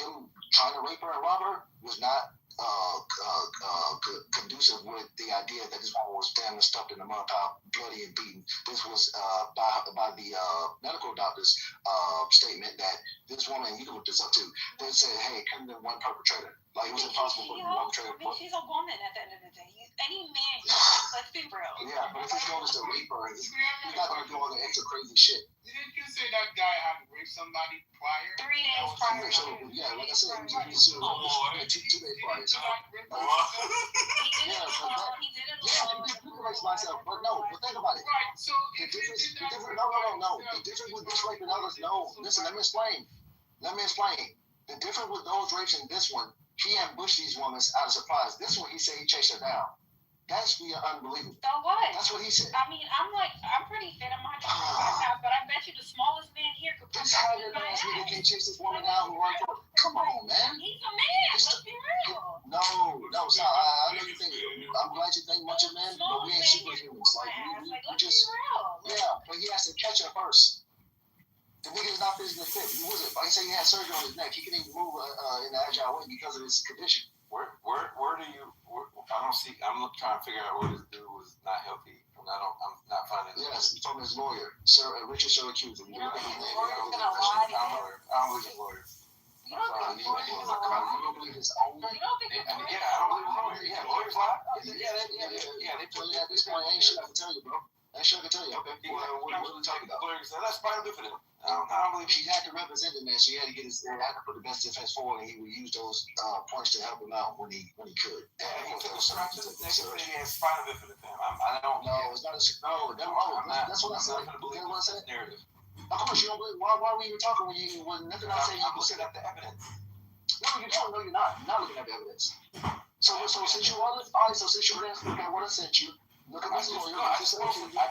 him trying to rape her and rob her was not conducive with the idea that this woman was damn stuffed in the mud pile, bloody and beaten. This was by the medical doctor's statement that this woman, you can look this up too, they said, hey, couldn't have been one perpetrator. Like, it was impossible for one perpetrator. She's a woman at the end of the day. Any man, let's be real. Yeah, but if his goal is to rape her, he's not going to do all the extra crazy shit. Didn't you say that guy had raped somebody prior? 3 days prior. Yeah, like I said, 2 days prior. He did it alone. You can race myself, but think about it. Right, so The difference with this rape and others, listen, let me explain. The difference with those rapes and this one, he ambushed these women out of surprise. This one, he said he chased her down. That's unbelievable. So what? That's what he said. I mean, I'm pretty fit in my house, but I bet you the smallest man here could put This haggard ass nigga can't chase this woman down who run for. Come on, man. He's a man. Let's be real. No, stop. I know you think. I'm glad you think much of men, but we ain't superhumans. Like we just. Yeah, but he has to catch her first. The nigga is not physically fit. He wasn't. Like I say, he had surgery on his neck. He can even move in an agile way because of his condition. Where do you? I don't see. I'm trying to figure out where this dude was not healthy, and I'm not finding. Yes, he told me his lawyer, Richard Syracuse. You look at his name. I don't believe his lawyer. You don't think You don't believe his own? You don't think I don't believe lawyers. Yeah, lawyers lie. Yeah. They tell you at this point, ain't shit I can tell you, bro. Ain't shit I can tell you. Okay, what are we talking about? Lawyers say that's spinal bifida. I don't believe he had to represent the man, so he had to get he had to put the best defense forward, and he would use those points to help him out when he could. Yeah, he took a shot. He has spinal bifida. I don't know. It's not a that's what I said. That's what I said. Narrative. Of course, you don't believe. Why were you talking when nothing I say? I'm looking at the evidence. No, you don't. No, you're not. You're not looking at the evidence. So since you want to, all right. So since you look at what I sent you, look at this lawyer.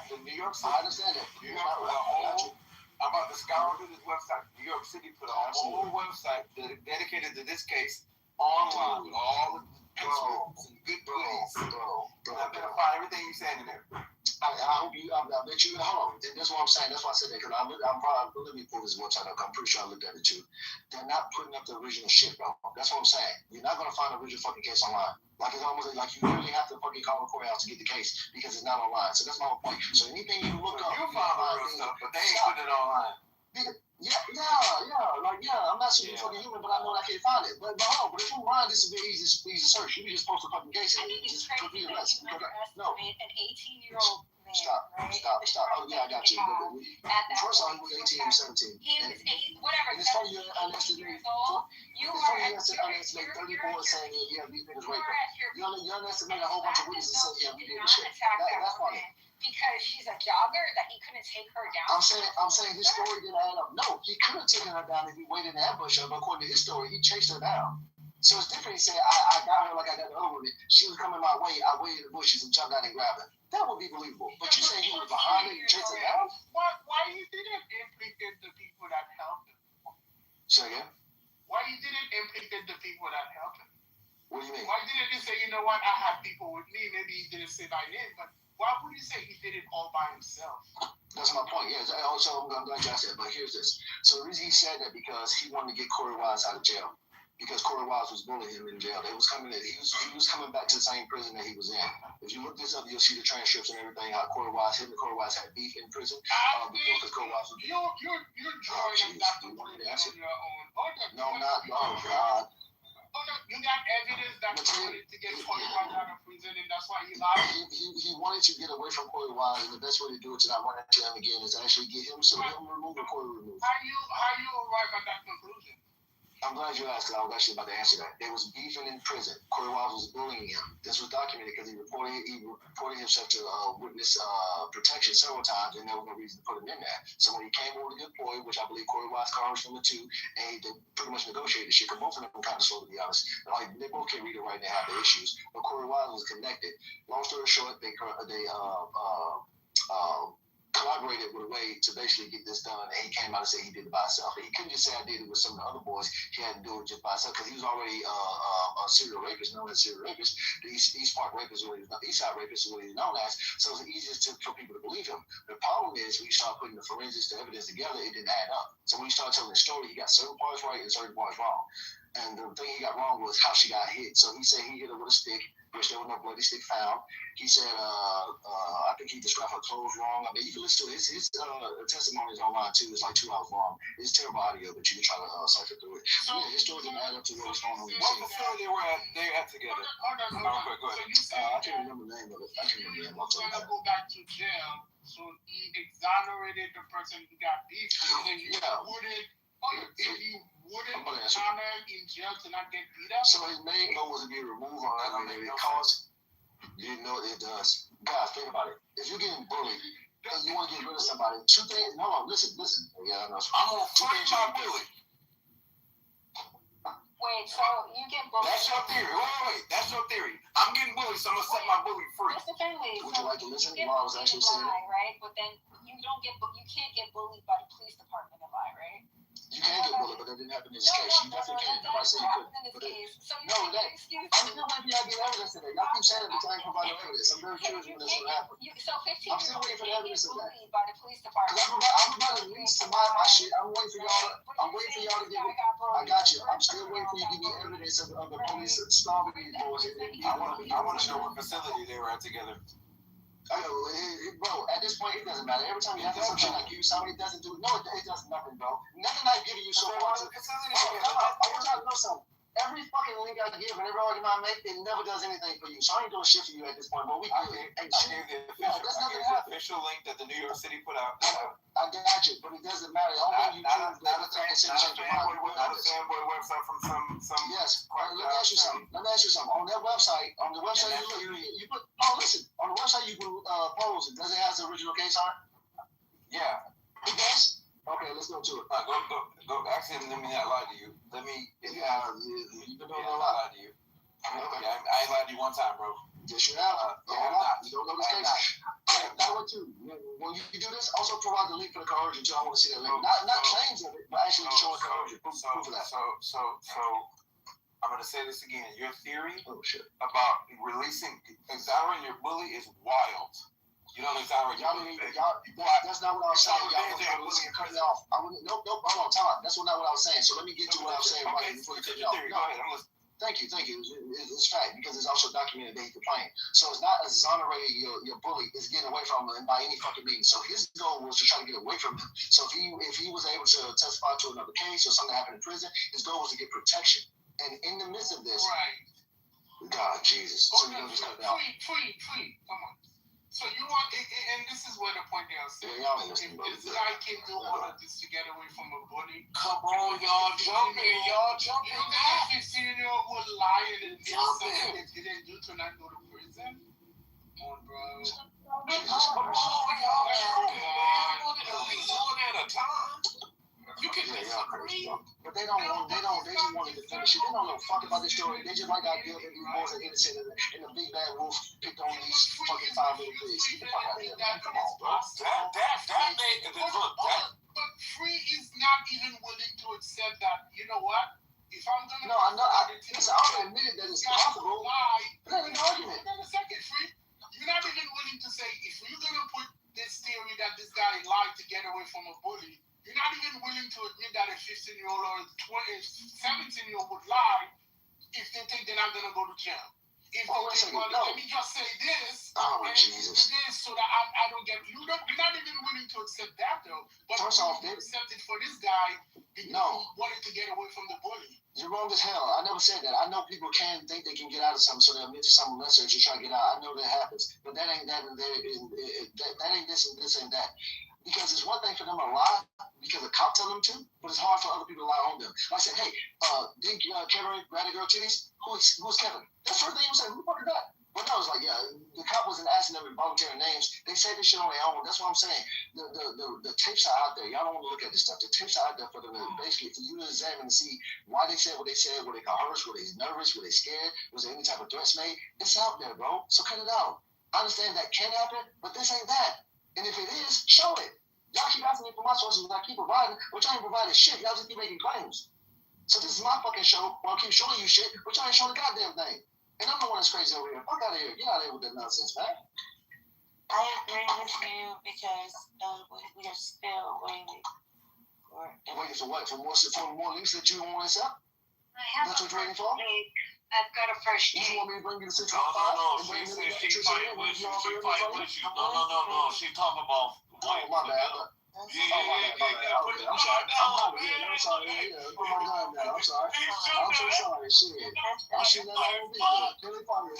The New York City. I understand that. I'm about to scour through this website. New York City put a whole website dedicated to this case online with all the experts and good goodies. I'm gonna find everything you're saying in there. I hope you. I bet you. Hold on. That's what I'm saying. That's why I said that because I'm probably let me pull this website up. I'm pretty sure I looked at it too. They're not putting up the original shit, bro. That's what I'm saying. You're not gonna find the original fucking case online. Like it's almost like you really have to fucking call the courthouse to get the case because it's not online. So that's my whole point. So anything you look up, you found the real stuff, but they ain't putting it online. I'm not super fucking human, but I know I can't find it. But hold on, but if you're online, this is very easy search. You can just post a fucking case and just put the arrest. No. An 18-year-old man, Stop. Oh, yeah, I got you. First of all, he was 18 and 17. He was 8, whatever. And it's funny you underestimate. You underestimate 30 boys saying, yeah, these niggas raped him. You underestimate a whole bunch of witnesses saying, yeah, we did this shit. That's funny. Because she's a jogger that he couldn't take her down. I'm saying his story didn't add up. No, he could have taken her down if he waited in the ambush her, but according to his story, he chased her down. So it's different. He said, I got her like I got the other woman. She was coming my way. I waited in the bushes and jumped out and grabbed her. That would be believable. But you say he was behind her and chased her down? Why you didn't implicate the people that helped him? Say again? Why you didn't implicate the people that helped him? What do you mean? Why didn't you say, you know what, I have people with me? Maybe he didn't say my name, but why would you say he did it all by himself? That's my point. Yeah. Also, I'm glad you asked that. But here's this. So the reason he said that because he wanted to get Corey Wise out of jail. Because Corey Wise was bullying him in jail. He was coming back to the same prison that he was in. If you look this up, you'll see the transcripts and everything. How Corey Wise had beef in prison because Corey Wise was. You're drawing that conclusion on your own. No, not. Oh God. You got evidence that he wanted to get Corey Wise out of prison, and that's why he lied. He wanted to get away from Corey Wise, and the best way to do it to not run into him again is to actually get him removed and Corey removed. How you arrive at that conclusion? I'm glad you asked, because I was actually about to answer that. They was beefing in prison. Corey Wise was bullying him. This was documented because he reported himself to witness protection several times, and there was no reason to put him in there. So when he came over to get Corey, which I believe Corey Wise called from the two, and they pretty much negotiated the shit, because both of them were kind of slow, to be honest. Like, they both can't read it right and have the issues, but Corey Wise was connected. Long story short, they collaborated with a way to basically get this done, and he came out and said he did it by himself. He couldn't just say I did it with some of the other boys. He had to do it just by himself because he was already a serial rapist, known as serial rapist. The East Park rapist, or East Side rapist, is what he's known as. So it's the easiest for people to believe him. The problem is when you start putting the forensics, the evidence together, it didn't add up. So when you start telling the story, he got certain parts right and certain parts wrong. And the thing he got wrong was how she got hit. So he said he hit her with a stick, which there was no bloody stick found. He said, I think he described her clothes wrong. I mean, you can listen to his testimonies online too. It's like 2 hours long. It's terrible audio, but you can try to cipher through it. So yeah, his story didn't add up to what was going on. What facility they at together? Go ahead. So I can't remember the name of it. I can't remember the name. He's going to go back to jail, so he exonerated the person who got beat. And he wouldn't honor in jail to not get beat up. So his main goal was to be removed on that because you know it does. Guys, think about it. If you're getting bullied and you want to get rid of somebody, two things. No, listen. Yeah, I know. I'm gonna fight my bully. Wait, so you get bullied? That's your theory. Wait. That's your theory. I'm getting bullied, so I'm gonna set my bully free. Listen, family. Would you like to listen while I was actually saying it? Right, but then you can't get bullied by the police department in lie, right? You can get bullied, but that didn't happen in this case. You definitely can. Nobody said you couldn't. So no, that. I'm still waiting for y'all to get evidence of that. Y'all keep saying that, but y'all ain't providing evidence. I'm very curious when this will happen. So 15 I'm still waiting for the evidence of that. By the police department. I'm providing links to my shit. I'm waiting for y'all to give it. I got you. I'm still waiting for you to give me evidence of the police starving these boys. I want to know what facility they were at together. Bro, at this point, it doesn't matter. Every time you have something like you, somebody doesn't do it. No, it does nothing, bro. Nothing I'm giving you so far. I want y'all to know something. Every fucking link I give and every argument I make, it never does anything for you. So I ain't doing shit for you at this point, but we I gave the official link that the New York City put out. I got you, but it doesn't matter. Not a fanboy website from some. Yes. Let me ask you something. On that website, you put. Oh, listen. On the website, you can pose it. Does it have the original case on it? Yeah. It does. Okay, let's go to it. Go. Actually, let me not lie to you. Let me. You've been doing a lot. Lie to you. I ain't lied to you one time, bro. Yes, you have. You don't know this case. That one too. When you do this, also provide the link for the coercion too. I want to see that link. Not claims of it, but actually showing coercion. Proof of that. So, I'm gonna say this again. Your theory about exonerating your bully is wild. You don't exonerate y'all. That's not what I was saying. Y'all cut it off. Nope. Hold on, time out. That's not what I was saying. So let me get to what I was saying right before you cut it off. Go ahead. I'm listening. Thank you. It's fact because it's also documented that he complained. So it's not exonerating your bully; it's getting away from him by any fucking means. So his goal was to try to get away from him. So if he was able to testify to another case or something happened in prison, his goal was to get protection. And in the midst of this, God, Jesus. So you just cut it out. Free. Come on. So you want, and this is where the point they are saying. If this guy can do all of this to get away from a bully. Come on, y'all jumping. You don't think a 15-year-old would lie and admit something they didn't do to not go to prison? Come on, bro. You can disagree. But they just wanted to finish it. They don't know fuck about this story. They just like the idea that these boys are innocent and the big bad wolf picked on these fucking 5 little kids. Get the fuck out of here. Come on, bro. But Free is not even willing to accept that, you know what? If I'm going to... No, I know. Listen, I already admitted that it's possible. But that ain't an argument. Hold on a second, Free. You're not even willing to say, if you're going to put this theory that this guy lied to get away from a bully, you're not even willing to admit that a 15-year-old or a 17-year-old would lie if they think they're not going to go to jail. If let me just say this, Jesus. This so that I don't get you're not even willing to accept that though. But first off, accept it for this guy because he wanted to get away from the bully. You're wrong as hell. I never said that. I know people can think they can get out of something, so they'll admit to something lesser to try to get out. I know that happens, but that ain't that. That ain't this and this and that. Because it's one thing for them to lie because a cop tell them to, but it's hard for other people to lie on them. I said, hey, didn't Kevin grab a girl titties? Who's Kevin? That's the first thing you said. Who the fuck is that? But I was like, yeah, the cop wasn't asking them involuntary names. They say this shit on their own. That's what I'm saying. The tapes are out there. Y'all don't want to look at this stuff. The tapes are out there for them basically for you to examine and see why they said what they said. Were they coerced? Were they nervous? Were they scared? Was there any type of threats made? It's out there, bro. So cut it out. I understand that can happen, but this ain't that. And if it is, show it. Y'all keep asking me for my sources, and I keep providing, but y'all ain't providing shit. Y'all just keep making claims. So this is my fucking show, where I keep showing you shit, but y'all ain't showing the goddamn thing. And I'm the one that's crazy over here. Fuck out of here. Get out of here with that nonsense, man. I agree with you because we are still waiting for it. Waiting for what? For more links that you don't want to accept? That's what you're waiting for? I've got a fresh date. You want me to bring you to 6 No. She fighting with you. No. She talking about. Oh, my bad. I'm sorry. I'm sorry. I'm sorry. I'm so sorry. Shit. I should not have been here. Really funny.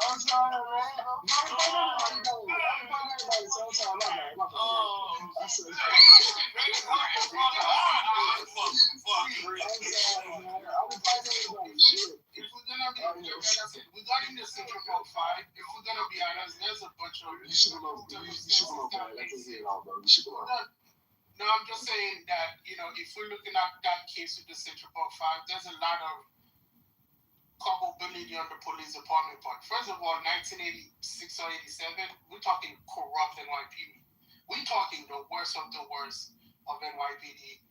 I'm sorry, man. Everybody. So I'm sorry. My bad. I'm sorry. Regarding the Central Park 5, if we're gonna be honest, there's a bunch of you should have loved. You should have loved. That's it, all, bro. You should have loved. No, I'm just saying that, if we're looking at that case with the Central Park 5, there's a lot of culpability on the police department part. First of all, 1986 or 87, we're talking corrupt NYPD. We're talking the worst of the worst of NYPD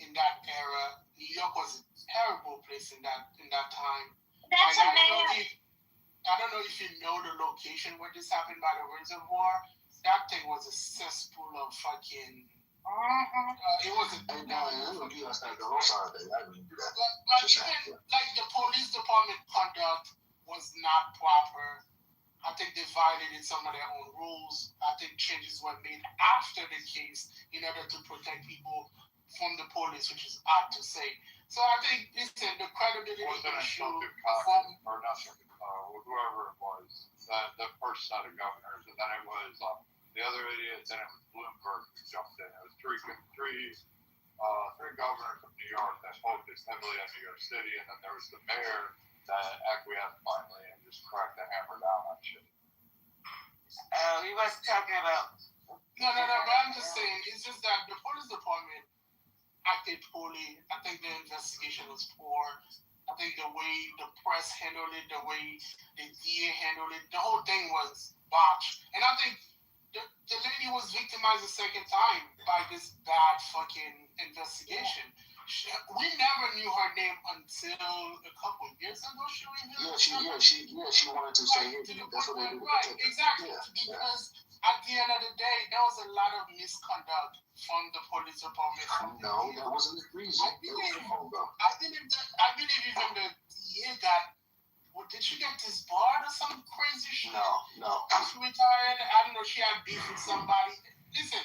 in that era. New York was a terrible place in that time. That's I a man. don't know if you know the location where this happened by the reservoir. That thing was a cesspool of fucking. It was a. Hey, no, I don't do that stuff. I'm sorry, baby. I didn't do that. Like the police department conduct was not proper. I think they violated some of their own rules. I think changes were made after the case in order to protect people from the police, which is odd to say. So I think, listen, the credibility issue from whoever it was, the first set of governors, and then it was the other idiot, then it was Bloomberg who jumped in. It was three governors of New York that focused heavily on New York City, and then there was the mayor that acquiesced finally and just cracked the hammer down on shit. We wasn't talking about. No, but I'm just saying, it's just that the police department acted poorly. I think the investigation was poor. I think the way the press handled it, the way the DA handled it, the whole thing was botched. And I think the lady was victimized a second time by this bad fucking investigation. We never knew her name until a couple of years ago. She wanted to say it. That's what they do. Right, exactly. Yeah. Because at the end of the day, there was a lot of misconduct from the police department. No, that wasn't the reason. I believe even the DA got. Well, did she get disbarred or some crazy shit? No. She retired. I don't know. She had beef with somebody. Listen,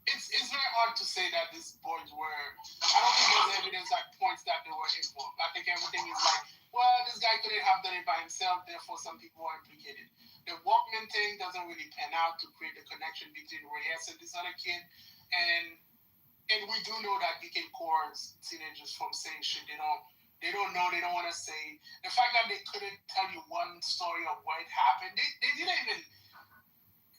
it's very hard to say that these boys were. I don't think there's evidence that points that they were involved. I think everything is like, well, this guy couldn't have done it by himself. Therefore, some people are implicated. The Walkman thing doesn't really pan out to create the connection between Reyes and this other kid, and we do know that became cores teenagers from saying shit they don't know, they don't want to say. The fact that they couldn't tell you one story of what happened, they didn't even,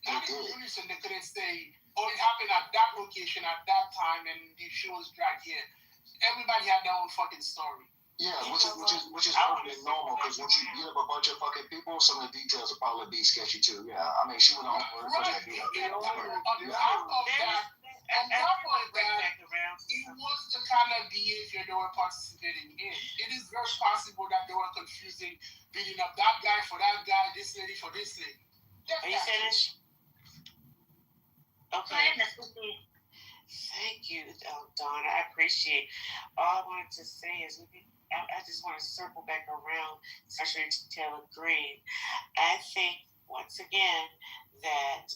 not in unison, they couldn't say, oh, it happened at that location at that time and the show was dragged here. Everybody had their own fucking story. Yeah, which is probably normal, because once you get up a bunch of fucking people, some of the details will probably be sketchy too. Yeah, I mean, she went on for that. On top of that, it was the kind of behavior they were participating in. It is very possible that they were confusing, beating up that guy for that guy, this lady for this lady. Are you finished? Okay. Thank you, Donna. I appreciate. All I wanted to say is I just want to circle back around Secretary Taylor Greene. I think once again that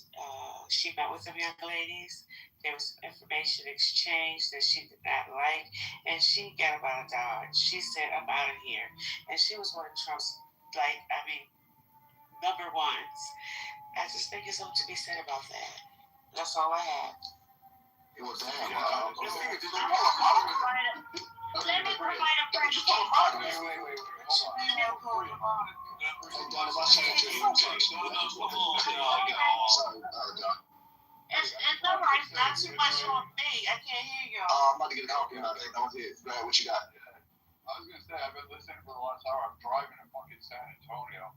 she met with some young ladies. There was information exchanged that she did not like, and she got up out of Dodge. She said, "I'm out of here," and she was one of Trump's number ones. I just think there's something to be said about that. That's all I have. It was Let me provide a fresh It's all right. Not too much on me. I can't hear you. I'm about to get a copy of that. Don't hit. Go ahead. What you got? I was gonna say I've been listening for the last hour. I'm driving to fucking San Antonio.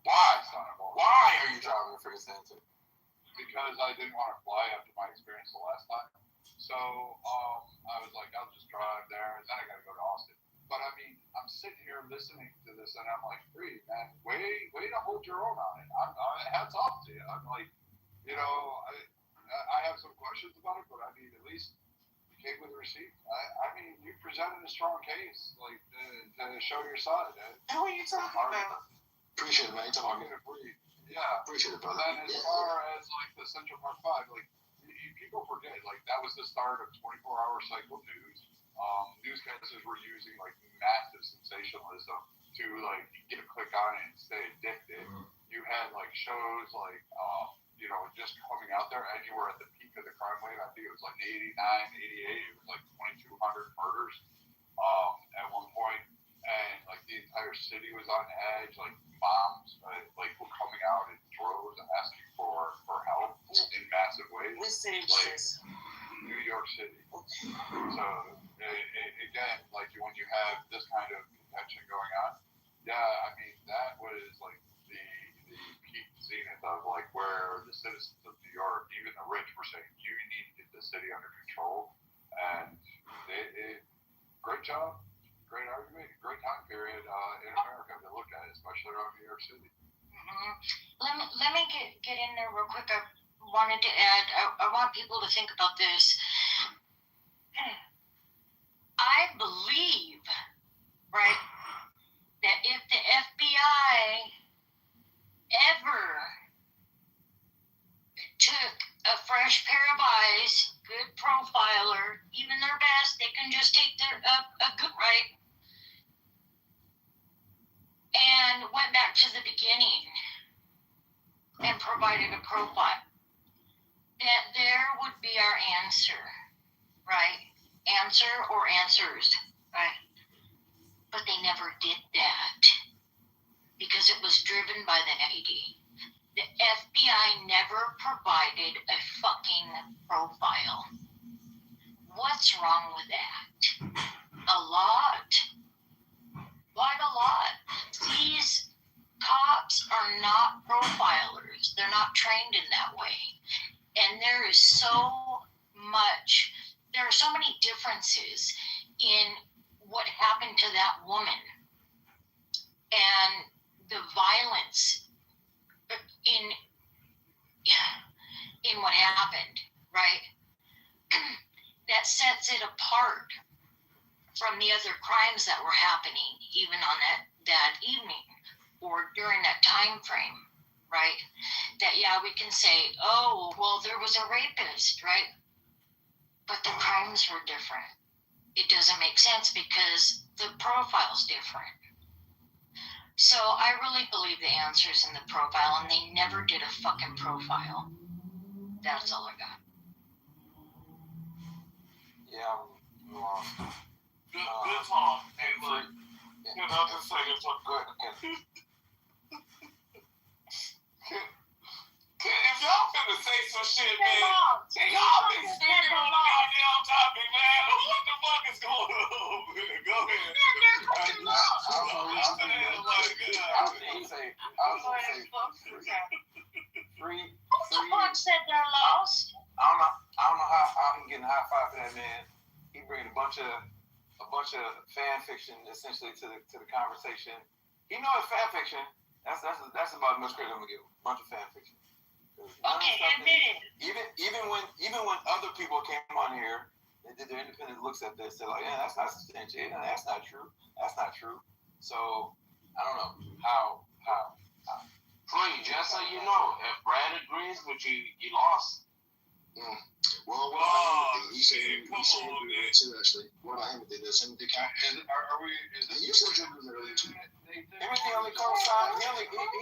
Why, son of a? Why are you driving to freaking San Antonio? Because I didn't want to fly after my experience the last time. So I was like, I'll just drive there, and then I got to go to Austin. But I mean, I'm sitting here listening to this, and I'm like, "Free man, way to hold your own on it." Hats off to you. I'm like, I have some questions about it, but I mean, at least you came with a receipt. I mean, you presented a strong case, like to show your side. Who are you talking about? Appreciate it, man. You're talking about it. Yeah, appreciate it, brother. Then as far as like the Central Park 5, like people forget, like that was the start of 24-hour cycle news. Newscasters were using like massive sensationalism to like get a click on it and stay addicted. You had like shows like just coming out there, and you were at the peak of the crime wave. I think it was like 89, 88. It was like 2,200 murders at one point. And like the entire city was on edge, like moms were coming out in droves asking for help in massive ways. This city was officers. New York City. So again, like when you have this kind of contention going on, yeah, I mean that was like the peak zenith of like where the citizens of New York, even the rich, were saying you need to get the city under control, and great job, great argument, great time period in America to look at, especially around New York City. Let me get in there real quick. I wanted to add, I want people to think about this. I believe, right, that if the FBI ever took a fresh pair of eyes, good profiler, even their best, they can just take their a good right and went back to the beginning and provided a profile, that there would be our answer, right? Answer or answers, right? But they never did that because it was driven by the AD. The FBI never provided a fucking profile. What's wrong with that? A lot. Quite a lot. These cops are not profilers. They're not trained in that way. And there are so many differences in what happened to that woman and the violence in what happened, right? That sets it apart from the other crimes that were happening even on that evening or during that time frame, right? That, yeah, we can say, oh, well, there was a rapist, right? But the crimes were different. It doesn't make sense because the profile's different. So I really believe the answer's in the profile, and they never did a fucking profile. That's all I got. Yeah, Good talk. Hey, look, I'll just say this one. Go ahead, okay. If y'all finna say some shit, man, y'all been speaking on the goddamn topic, man. What the fuck is going on? Go ahead. Said they're lost. I don't know how he getting high five for that man. He bringing a bunch of fan fiction essentially to the conversation. You know, it's fan fiction. That's about the most credit I'm gonna give. A bunch of fan fiction. Okay, admit it. Even when other people came on here, they did their independent looks at this. They're like, yeah, that's not substantiated. That's not true. That's not true. So I don't know how. Free, just so you know, if Brad agrees with you, you lost. Well, he said he agreed too, actually. What about him? Does him count? You said you agreed earlier too. Everything only co-signed. He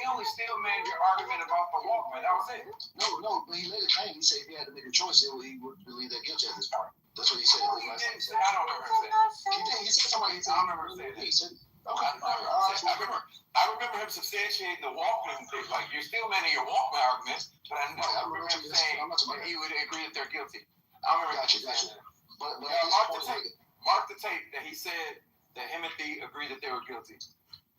only still made your argument about the Walkman. That was it. No, but he made a claim. He said if he had to make a choice, he would believe they're guilty at this point. That's what he said. I don't remember him saying. He said something. I don't remember him saying. He said, I remember him substantiating the Walkman thing. Like, you're still making your Walkman arguments, but I remember him saying that he would agree that they're guilty. I remember him saying that. But mark the tape that he said that him and Thee agreed that they were guilty.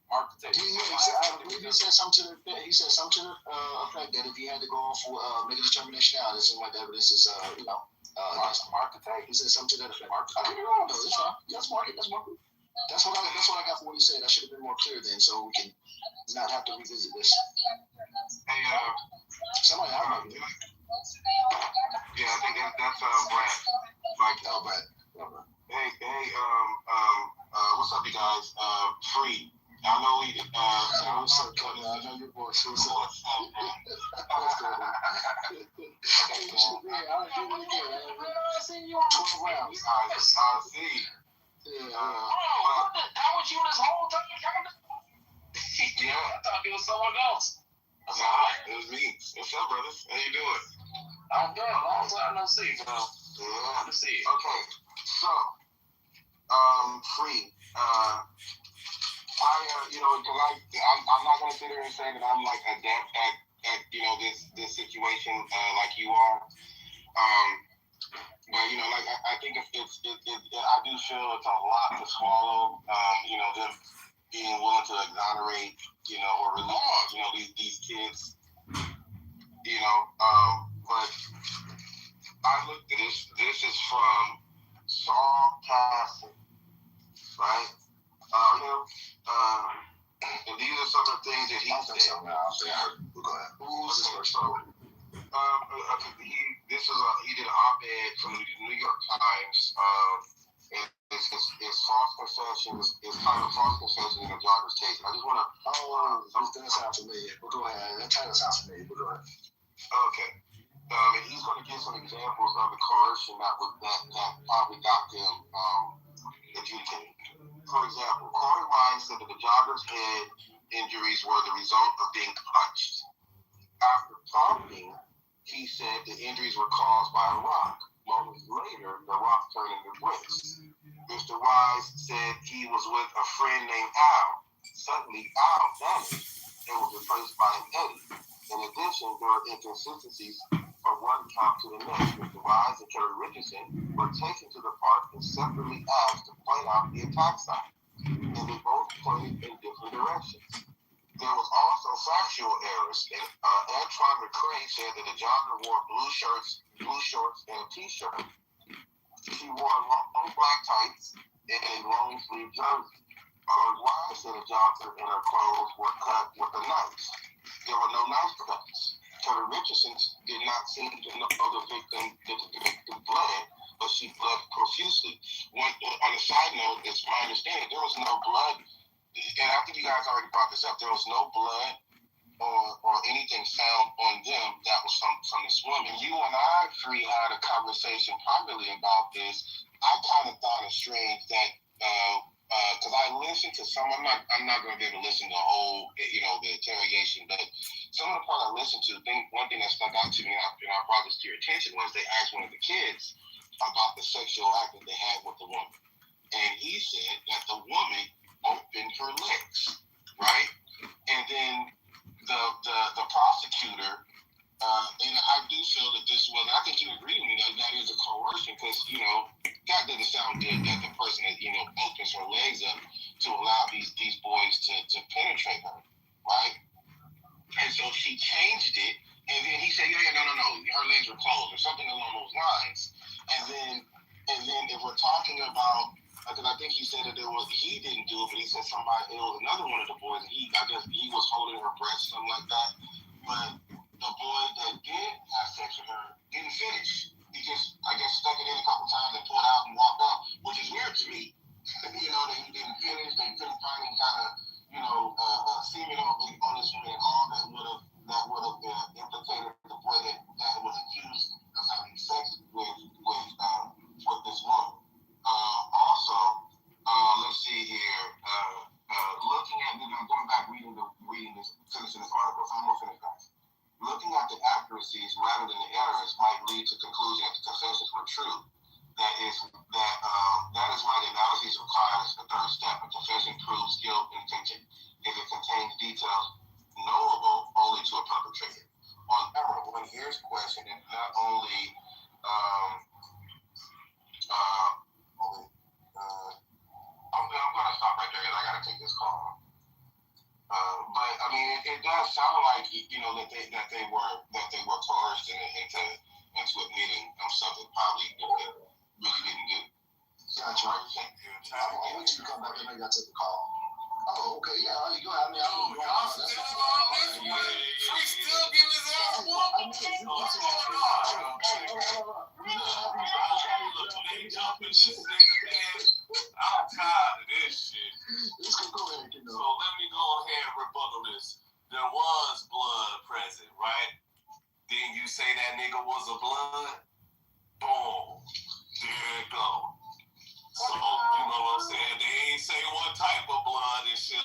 Mark the tape. I believe he said something to the effect that if he had to go for make a determination now, it seems like the evidence is mark the tape. He said something to that effect. I could be wrong though. It's fine. Let's mark it. That's what I got for what he said. I should have been more clear then, so we can not have to revisit this. Hey, somebody I might be. Yeah, I think that's Brad. Mike, Brad. Hey, what's up, you guys? Free. I know we. What's up, Kevin? I know your voice. What's up? What's going on? Hey, you should be here. I'll do it again. I seen you on 12 rounds. I see. Yeah. That was you this whole time? Yeah. I thought it was someone else. It was me. What's up, brothers? How you doing? I'm good. Long time no see, bro. Yeah. Good to see you. Okay. So, Free. I'm not gonna sit here and say that I'm like adept at this situation like you are. think I do feel it's a lot to swallow. Them being willing to exonerate, or release, these kids, but I looked at this. This is from Saul Castle, right? And these are some of the things that he said. Go ahead. Who was this person? He did an op-ed from the New York Times. And it's false confessions. It's kind of false confessions in a jogger's case. I just want to. This does sound familiar. But go ahead. That title sounds familiar. But go ahead. Okay. And he's going to give some examples of the coercion that probably got them adjudicated. For example, Corey Wine said that the jogger's head injuries were the result of being punched. After talking, he said the injuries were caused by a rock. Moments later, the rock turned into bricks. Mr. Wise said he was with a friend named Al. Suddenly, Al vanished and was replaced by an Eddie. In addition, there were inconsistencies from one count to the next. Mr. Wise and Kerry Richardson were taken to the park and separately asked to point out the attack site, and they both pointed in different directions. There was also factual errors. Antoine McCray said that the jogger wore blue shorts, and a t-shirt. She wore long black tights and a long sleeve jersey. Corey Wise said the jogger and her clothes were cut with a knife. There were no knife cuts. Kerry Richardson did not seem to know the victim bled, but she bled profusely. On a side note, it's my understanding there was no blood, and I think you guys already brought this up. There was no blood or anything found on them that was from this woman. You and I, Free, had a conversation privately about this. I kind of thought it strange that because I listened to some. I'm not going to be able to listen to the whole, the interrogation, but some of the part I listened to. One thing that stuck out to me, and I brought this to your attention, was they asked one of the kids about the sexual act that they had with the woman, and he said that the woman opened her legs, right, and then the prosecutor. And I do feel that this was, I think you agree with me that is a coercion because, that doesn't sound good that the person that, opens her legs up to allow these boys to penetrate her, right? And so she changed it, and then he said, no, her legs were closed or something along those lines. And then if we're talking about, because I think he said that he didn't do it, but he said it was another one of the boys, and I guess he was holding her breast, something like that. But the boy that did have sex with her didn't finish. He just, I guess, stuck it in a couple times and pulled out and walked out, which is weird to me. That he didn't finish. They couldn't find any kind of, semen on his woman at all that would have implicated the boy that was accused of having sex with this woman. Also, let's see here. Looking at, I'm going back reading this, finishing this article. So I'm gonna finish, guys. Looking at the accuracies rather than the errors might lead to conclusion that the confessions were true. That is why the analysis requires the third step. A confession proves guilt if it contains details knowable only to a perpetrator. On camera, when here's questioned, and not only I'm gonna stop right there because I gotta take this call. But I mean, it does sound like that they were coerced into admitting something probably that they really didn't do. Gotcha. I'll let you come back. I know you got to take the call. Oh, okay. Yeah, you go ahead. Y'all still on this one? Free still getting his ass whooped? What's going on? They jumping this nigga, man. I'm tired of this shit. So let me go ahead and rebuttal this. There was blood present, right? Then you say that nigga was a blood? Boom. There it go. So, you know what I'm saying? They ain't say what type of blood and shit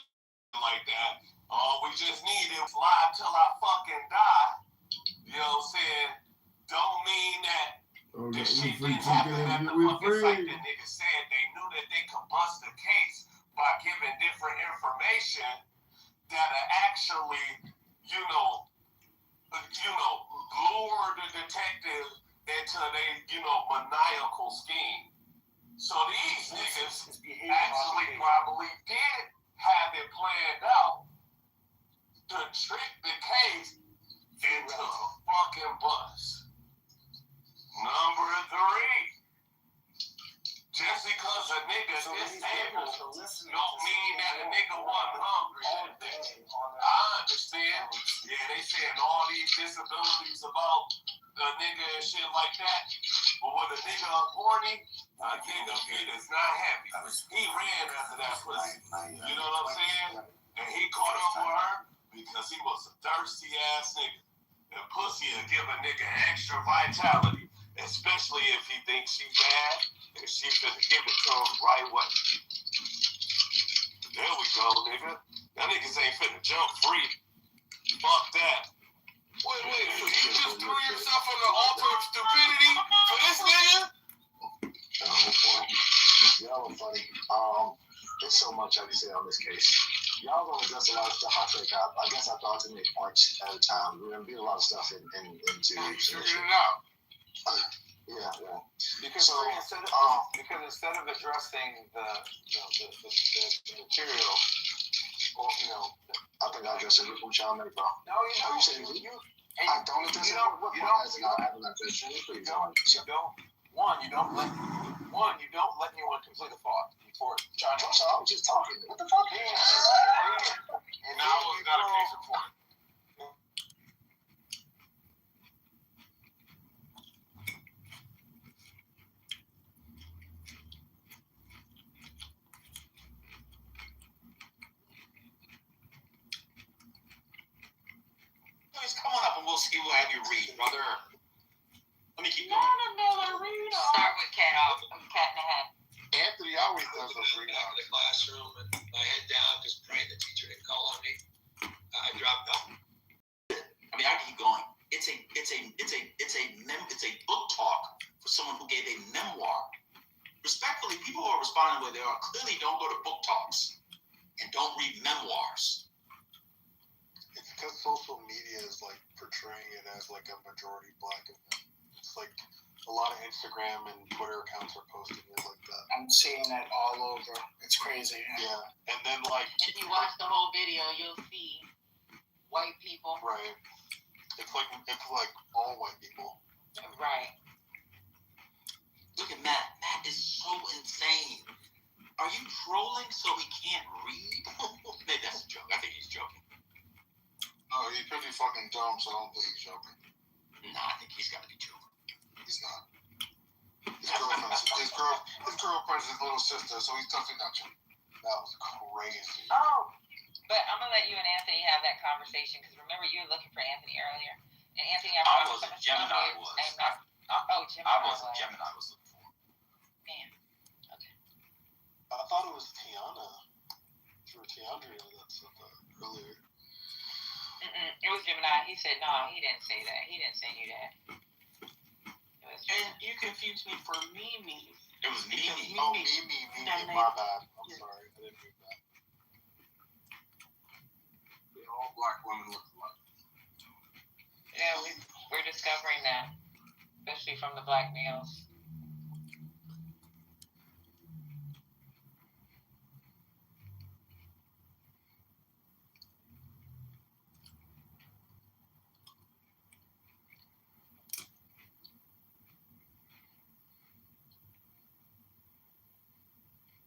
like that. All we just need is lie till I fucking die. You know what I'm saying? Don't mean that this shit didn't happen at the fucking site. The nigga said they knew that they could bust the case by giving different information that actually, lure the detective into their, maniacal scheme. So these niggas actually probably did have it planned out to trick the case into a fucking bus. Number 3. Just because a nigga is disabled don't mean that a nigga wasn't hungry that day. I understand. Yeah, they saying all these disabilities about a nigga and shit like that. But when a nigga horny, a nigga is not happy. He ran after that pussy. You know what I'm saying? And he caught up with her because he was a thirsty ass nigga. And pussy will give a nigga extra vitality, especially if he thinks she bad and she finna give it to him right away. There we go, nigga. That niggas ain't finna jump free. Fuck that. Wait, you just threw yourself on the altar of stupidity for this nigga? Y'all are funny. There's so much I can say on this case. Y'all don't address a lot of stuff I think. I guess I thought to make points at a time. We're gonna be a lot of stuff into Figured it out. Yeah. Because So, instead of addressing the material, or I think I addressed it with y'all, bro. no, How you say it? I don't address it. What point has it? I haven't addressed it. you don't let anyone complete a thought before trying to. I was just talking. What the fuck? And now we got a case in point. Come on up and we'll see what have you read, brother. Let me keep going. Start with cat in the hat. Anthony always does those In readouts. the classroom, and my head down, just praying the teacher didn't call on me. I dropped out. I mean, I can keep going. It's a book talk for someone who gave a memoir. Respectfully, people who are responding where they are clearly don't go to book talks and don't read memoirs. It's because social media is like portraying it as like a majority black event. It's like a lot of Instagram and Twitter accounts are posting it like that. I'm seeing it all over. It's crazy. Yeah, and then like If you watch the whole video, you'll see white people. right, it's like all white people. Right. Look at Matt. Matt is so insane. Are you trolling so he can't read? Maybe that's a joke. I think he's joking. Oh, he's pretty fucking dumb, so I don't think he's joking. Nah, I think he's got to be joking. He's not. His girlfriend's his little sister, so he's definitely not joking. That was crazy. Oh, but I'm gonna let you and Anthony have that conversation because remember you were looking for Anthony earlier, and Anthony, I wasn't. Gemini was. Gemini. I wasn't. Gemini was looking for. Man. Okay. I thought it was Tiana. For Tiandria, that said that earlier. It was Gemini. He said no. He didn't say that. He didn't send you that. It was And you confused me for Mimi. It was Mimi. Oh, Mimi, my bad. I'm sorry, I didn't mean that. All black women look alike. Yeah, we're discovering that, especially from the black males.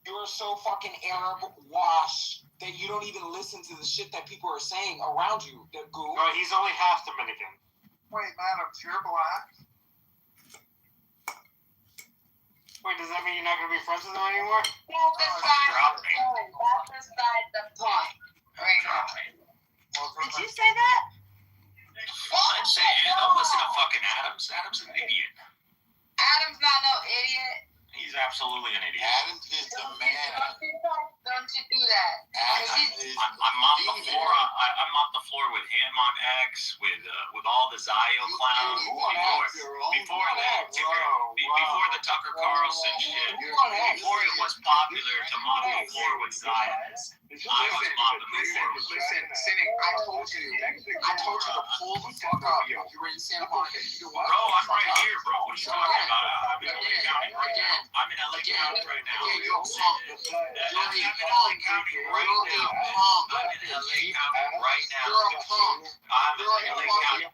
You're so fucking Arab wash that you don't even listen to the shit that people are saying around you. The goo. No, he's only half Dominican. Wait, madam, you're black? Wait, does that mean you're not gonna be friends with him anymore? That's beside the point. Right now. Did you say that? I'm saying, don't listen to fucking Adams. Adams is an idiot. Adam's not no idiot. He's absolutely an idiot. Adams is the man. Don't you do that? I mopped the floor. I mopped the floor with him on X, with all the Zio clowns before the Tucker Carlson shit. Before it was popular to mop the floor with Zions, I was mopping the floor. Listen, Cynic, I told you to pull the fuck up. You were in Santa Monica. You Bro, I'm right here, bro. What are you talking about? I'm in LA County right now. I'm in LA County right now. I'm in LA County right now. I'm in LA County right now. I'm in LA County.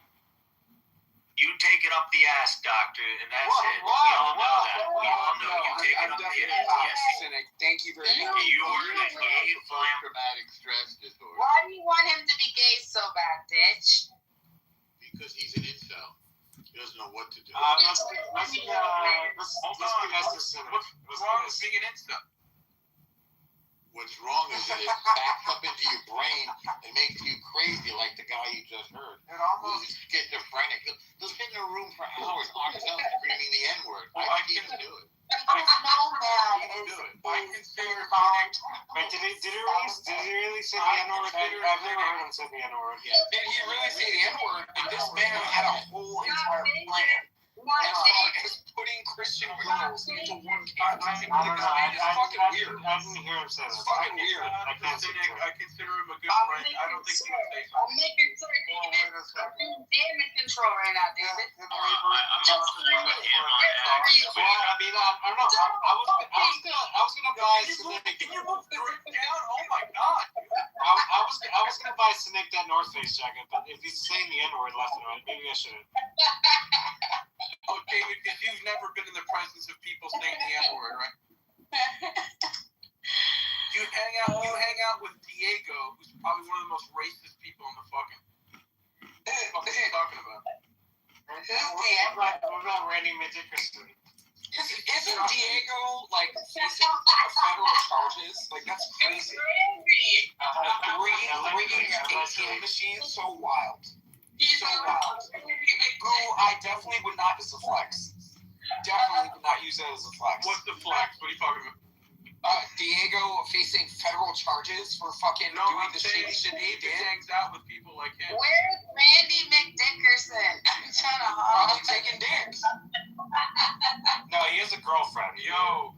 You take it up the ass, doctor, and that's it. We all know that. We all know you take it up the ass. Cynic. Thank you very much. You ordered a gay Traumatic stress disorder. Why do you want him to be gay so bad, bitch? Because he's an incel. He doesn't know what to do. What's wrong with being an incel? What's wrong is that it backs up into your brain and makes you crazy, like the guy you just heard. Who's schizophrenic. He'll sit in a room for hours on his own screaming the N-word. I can't do it. Because no man is Wait, did he really say the N-word? I've never heard him say the N-word. Yeah. Did he really say the N-word? And this man had a whole entire plan. It's putting Christian girls into one camp. It's fucking weird. I didn't hear him say that. It's fucking weird. I consider him a good friend. I don't think he would say something. I'm making sure you're damage control right now, David. I'm just with him on X. I mean, I don't know. I was gonna buy Cynic. Can you move the drink down? Oh my god. I was gonna buy Cynic that North Face jacket, but if he's saying the N-word left and right, maybe I shouldn't. Oh, David, because you've never been in the presence of people saying the N-word, right? You hang out with Diego, who's probably one of the most racist people in the fucking. What are you talking about? What about Randy Dickerson? Isn't Diego like facing federal charges? Like that's crazy. Bringing ATM machines, so wild. So wild. Goo, I definitely would not use a flex. Definitely would not use it as a flex. What's the flex? What are you talking about? Diego facing federal charges for fucking doing the shitty shit he did. Hangs out with people like him. Where's Randy McDickerson? I'm trying to Probably taking dicks. No, he has a girlfriend. Yo.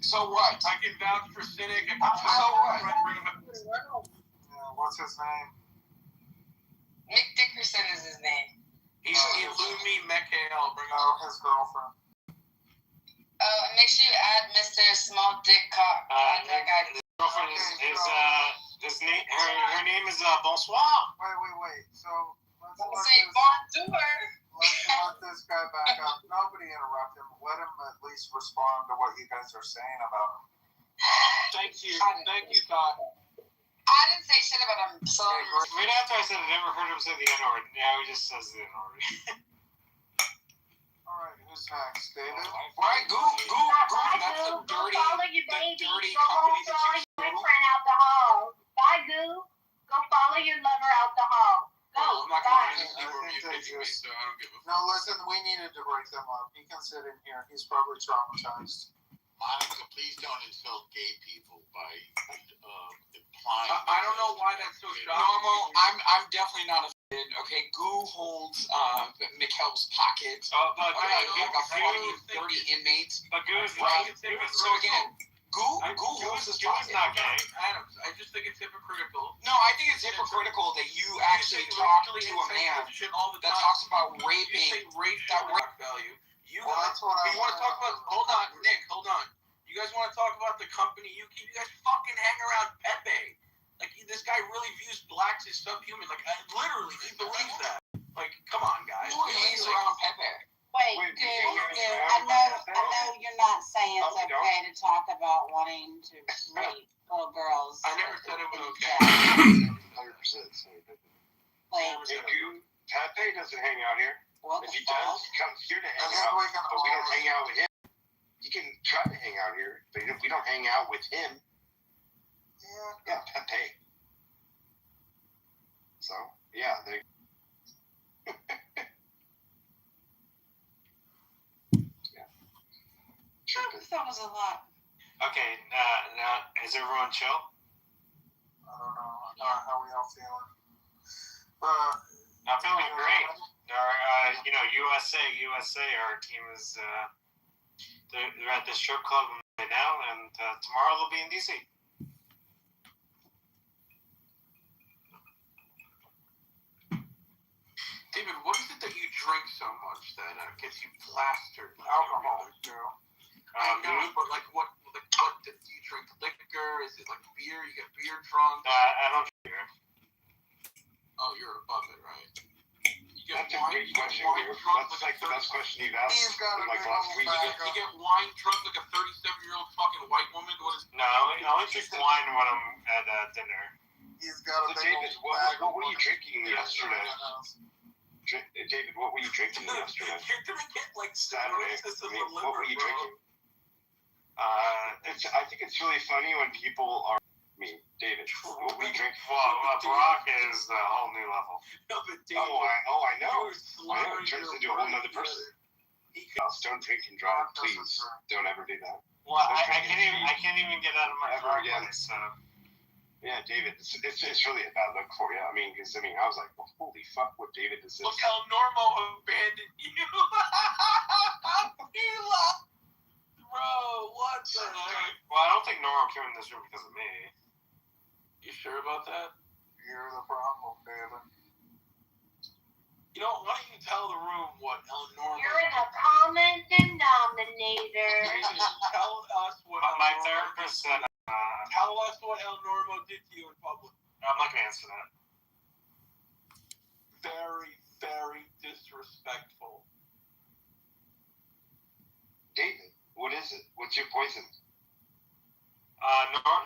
So what? I can vouch for Cynic. So what? What's his name? Mick Dickerson is his name. He's Illumi Mekhail. Bring out his girlfriend. Make sure you add Mr. Small Dick Cock. That guy. His girlfriend his name. Her name is Bonsoir. Wait. So let's say bonjour. Let this guy back up. Nobody interrupt him. Let him at least respond to what you guys are saying about him. Thank you, Todd. I didn't say shit about him. So right after I said I never heard him say the N-word, now he just says the N-word. Alright, who's next? David? Right, Goo, that's a dirty company that you boyfriend out the hall. Bye, Goo. Go follow your lover out the hall. Go. I'm not going to see where you're taking me, so I don't give a fuck. No, listen, we needed to break them up. He can sit in here. He's probably traumatized. Monica, please don't insult gay people by implying. I don't know why that's so shocking. Normal, I'm definitely not offended. Okay, Goo holds Mikhail's pocket. Like a funny 30 inmates. But Goo's right. So again, Goo holds his pocket. Not gay. I just think it's hypocritical. No, I think it's hypocritical that you actually talk to a man that talks about raping. That rape value. You want to talk about? Hold on, Nick. Hold on. You guys want to talk about the company? You guys fucking hang around Pepe. Like this guy really views blacks as subhuman. Like literally, he believes that. Like, come on, guys. Who hangs around Pepe? Wait, I know you're not saying it's okay to talk about wanting to rape little girls. I never said it was okay. 100%. Like, Pepe doesn't hang out here. What if he does, he comes here to hang out. But we don't hang out with him. You can try to hang out here, but if we don't hang out with him, yeah, Pepe. So, yeah, they. that was a lot. Okay, now is everyone chill? I don't know. How we all feeling? I'm feeling great. USA, our team is they're at the strip club right now, and tomorrow they'll be in DC. David, what is it that you drink so much that gets you plastered? Alcohol, too. I know, but what do you drink? Liquor? Is it like beer? You get beer drunk? I don't drink beer. Oh, you're above it, right? That's a great question. That's like the best question you've asked. He's got in like the last week. You get wine drunk like a 37-year-old fucking white woman? What is? No, I only drink wine when I'm at dinner. He's got a So big David, old bag what were of you drinking yesterday? David, what were you drinking yesterday? You're gonna get like Saturday. cirrhosis I of mean, the liver, what were you bro. drinking? I think it's really funny when people are. I mean, David, what were you drinking? Well, Barack is a whole new level. No, but David, I know. you're I know. It turns into a whole nother person. Don't drink and drive, please. Don't ever do that. Well, I can't even get out of my Ever driveway, again. so. Yeah, David, it's really a bad look for you. I mean, I was like, well, holy fuck, what David is this? look how Normo abandoned you. He left. Bro, what the heck? Well, I don't think Norm came in this room because of me. You sure about that? You're the problem, David. You know, why don't you tell the room what Normo... You're the common denominator. Tell us what... My therapist said... Tell us what El Normo did to you in public. I'm not going to answer that. Very, very disrespectful. David, what is it? What's your poison?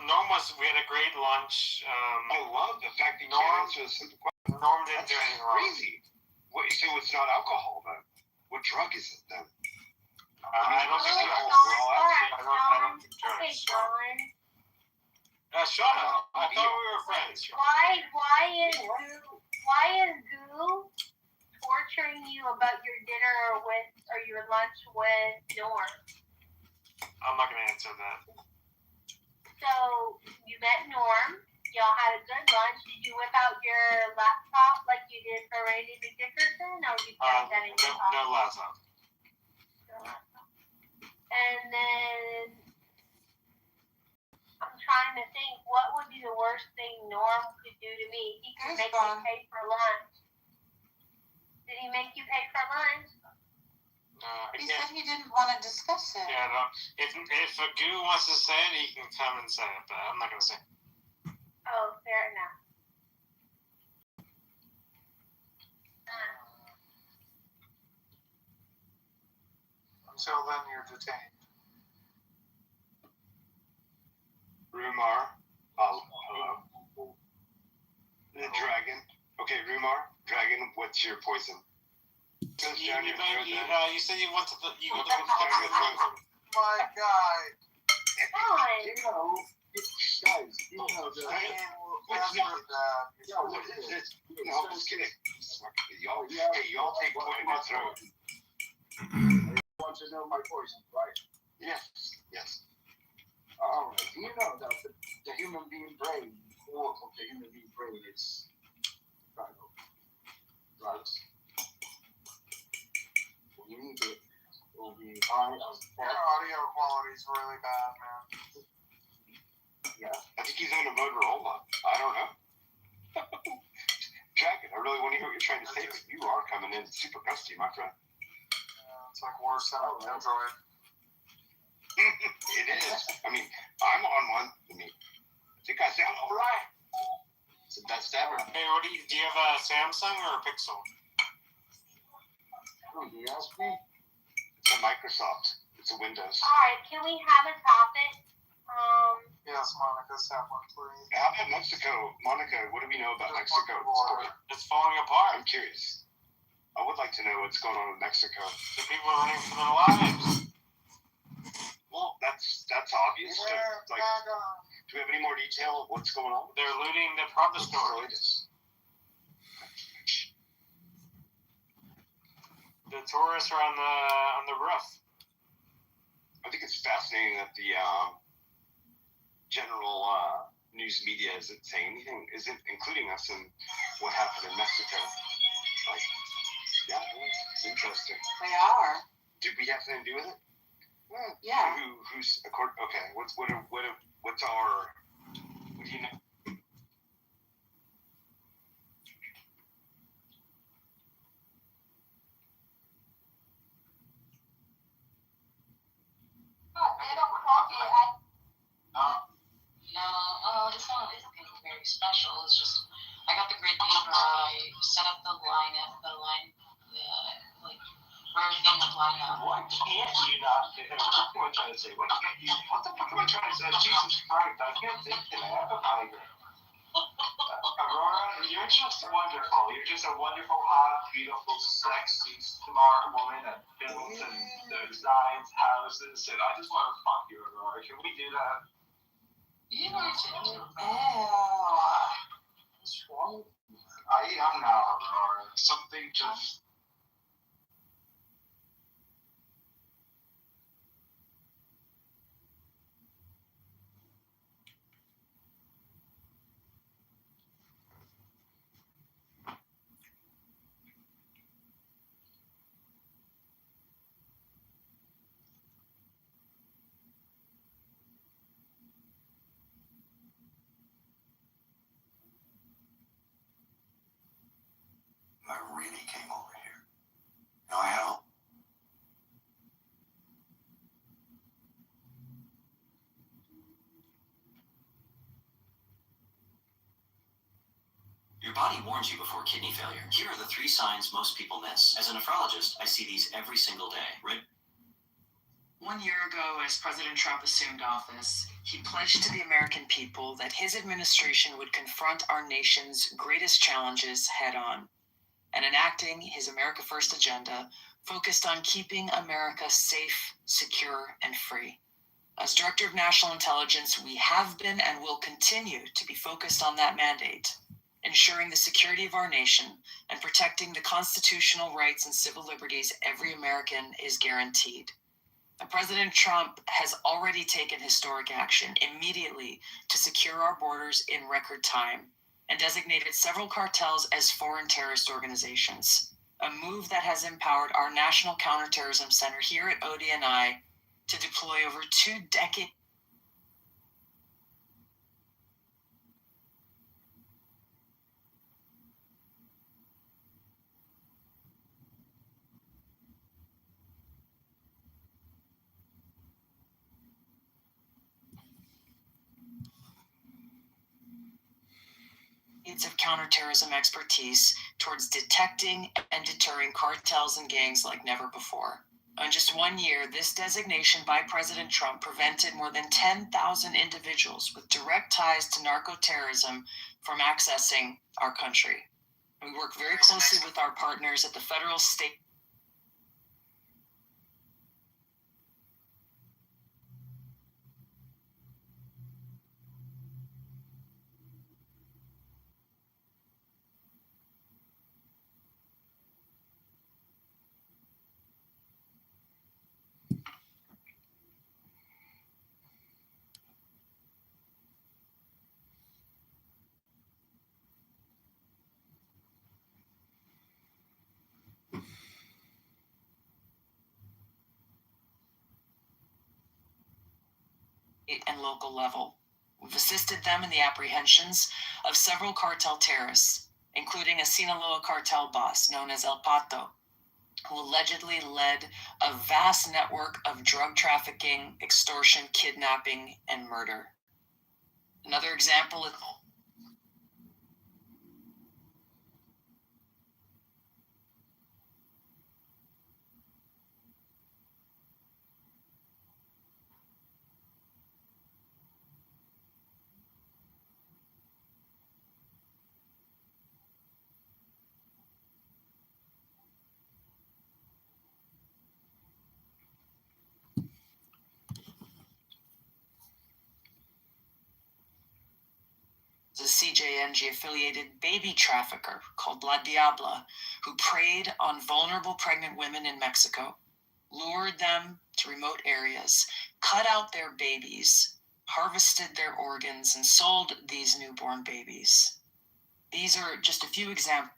Norm we had a great lunch. I love the fact that you can't answer a simple question. Norm didn't do anything wrong. Crazy. So it's not alcohol then? What drug is it then? I don't think Sean, I don't think okay, drugs. Sean. Shut up. I thought we were friends. Why is Goo torturing you about your dinner or your lunch with Norm? I'm not going to answer that. So you met Norm. Y'all had a good lunch. Did you whip out your laptop like you did for Randy McDickerson, or you kept that in your pocket? No laptop. And then I'm trying to think, what would be the worst thing Norm could do to me? He could make me pay for lunch. Did he make you pay for lunch? He said he didn't want to discuss it. Yeah, no. If a goo wants to say it, he can come and say it, but I'm not going to say it. Oh, fair enough. Until then, you're detained. Rumar. Hello. The dragon. Okay, Rumar. Dragon, what's your poison? You said you went to the... My guy. Guys, you know the. Just kidding. Y'all take one in your throat. You want to know my poison, right? Yes. All right. You know that the human being brain, or the human being brain is right? You need it. Will be high as Your audio quality is really bad, man. Yeah. I think he's on a Motorola. I don't know. Dragon, I really want to hear what you're trying to say, but you are coming in super crusty, my friend. It's like worse than Android. It is. I mean, I'm on one. I think I sound all right. It's the best ever. Hey, do you have a Samsung or a Pixel? Who, do you ask me? It's a Microsoft. It's a Windows. Alright, can we have a topic? Yes, Monica, have one, please. How about Mexico? Monica, what do we know about Mexico? It's falling apart. I'm curious. I would like to know what's going on in Mexico. The people are running for their lives. Well, that's obvious. Do we have any more detail of what's going on? They're looting the proper store. The tourists are on the roof. I think it's fascinating that general news media isn't saying anything, isn't including us in what happened in Mexico. Like, yeah, it's interesting. They are. Do we have anything to do with it? Yeah. Who's okay? What's our what do you know? No, it's not anything very special. It's just I got the grid paper. I set up the line, like where everything would line up. Why can't you not? What am I trying to say? What the fuck am I trying to say? Jesus Christ, I can't think today. I have a migraine. Aurora, you're just wonderful. You're just a wonderful, hot, beautiful, sexy, smart woman that builds and designs houses. And I just want to fuck you, Aurora. Can we do that? You know what you do. What's wrong? I am now, Aurora. Something just. I really came over here. No, I don't. Your body warns you before kidney failure. Here are the 3 signs most people miss. As a nephrologist, I see these every single day. Right? 1 year ago, as President Trump assumed office, he pledged to the American people that his administration would confront our nation's greatest challenges head on, and enacting his America First agenda focused on keeping America safe, secure, and free. As Director of National Intelligence, we have been and will continue to be focused on that mandate, ensuring the security of our nation and protecting the constitutional rights and civil liberties every American is guaranteed. And President Trump has already taken historic action immediately to secure our borders in record time and designated several cartels as foreign terrorist organizations, a move that has empowered our National Counterterrorism Center here at ODNI to deploy over 2 decades. Of counterterrorism expertise towards detecting and deterring cartels and gangs like never before. In just 1 year, this designation by President Trump prevented more than 10,000 individuals with direct ties to narco-terrorism from accessing our country. We work very closely with our partners at the federal, state, and local level. We've assisted them in the apprehensions of several cartel terrorists, including a Sinaloa cartel boss known as El Pato, who allegedly led a vast network of drug trafficking, extortion, kidnapping, and murder. Another example is a CJNG-affiliated baby trafficker called La Diabla, who preyed on vulnerable pregnant women in Mexico, lured them to remote areas, cut out their babies, harvested their organs, and sold these newborn babies. These are just a few examples.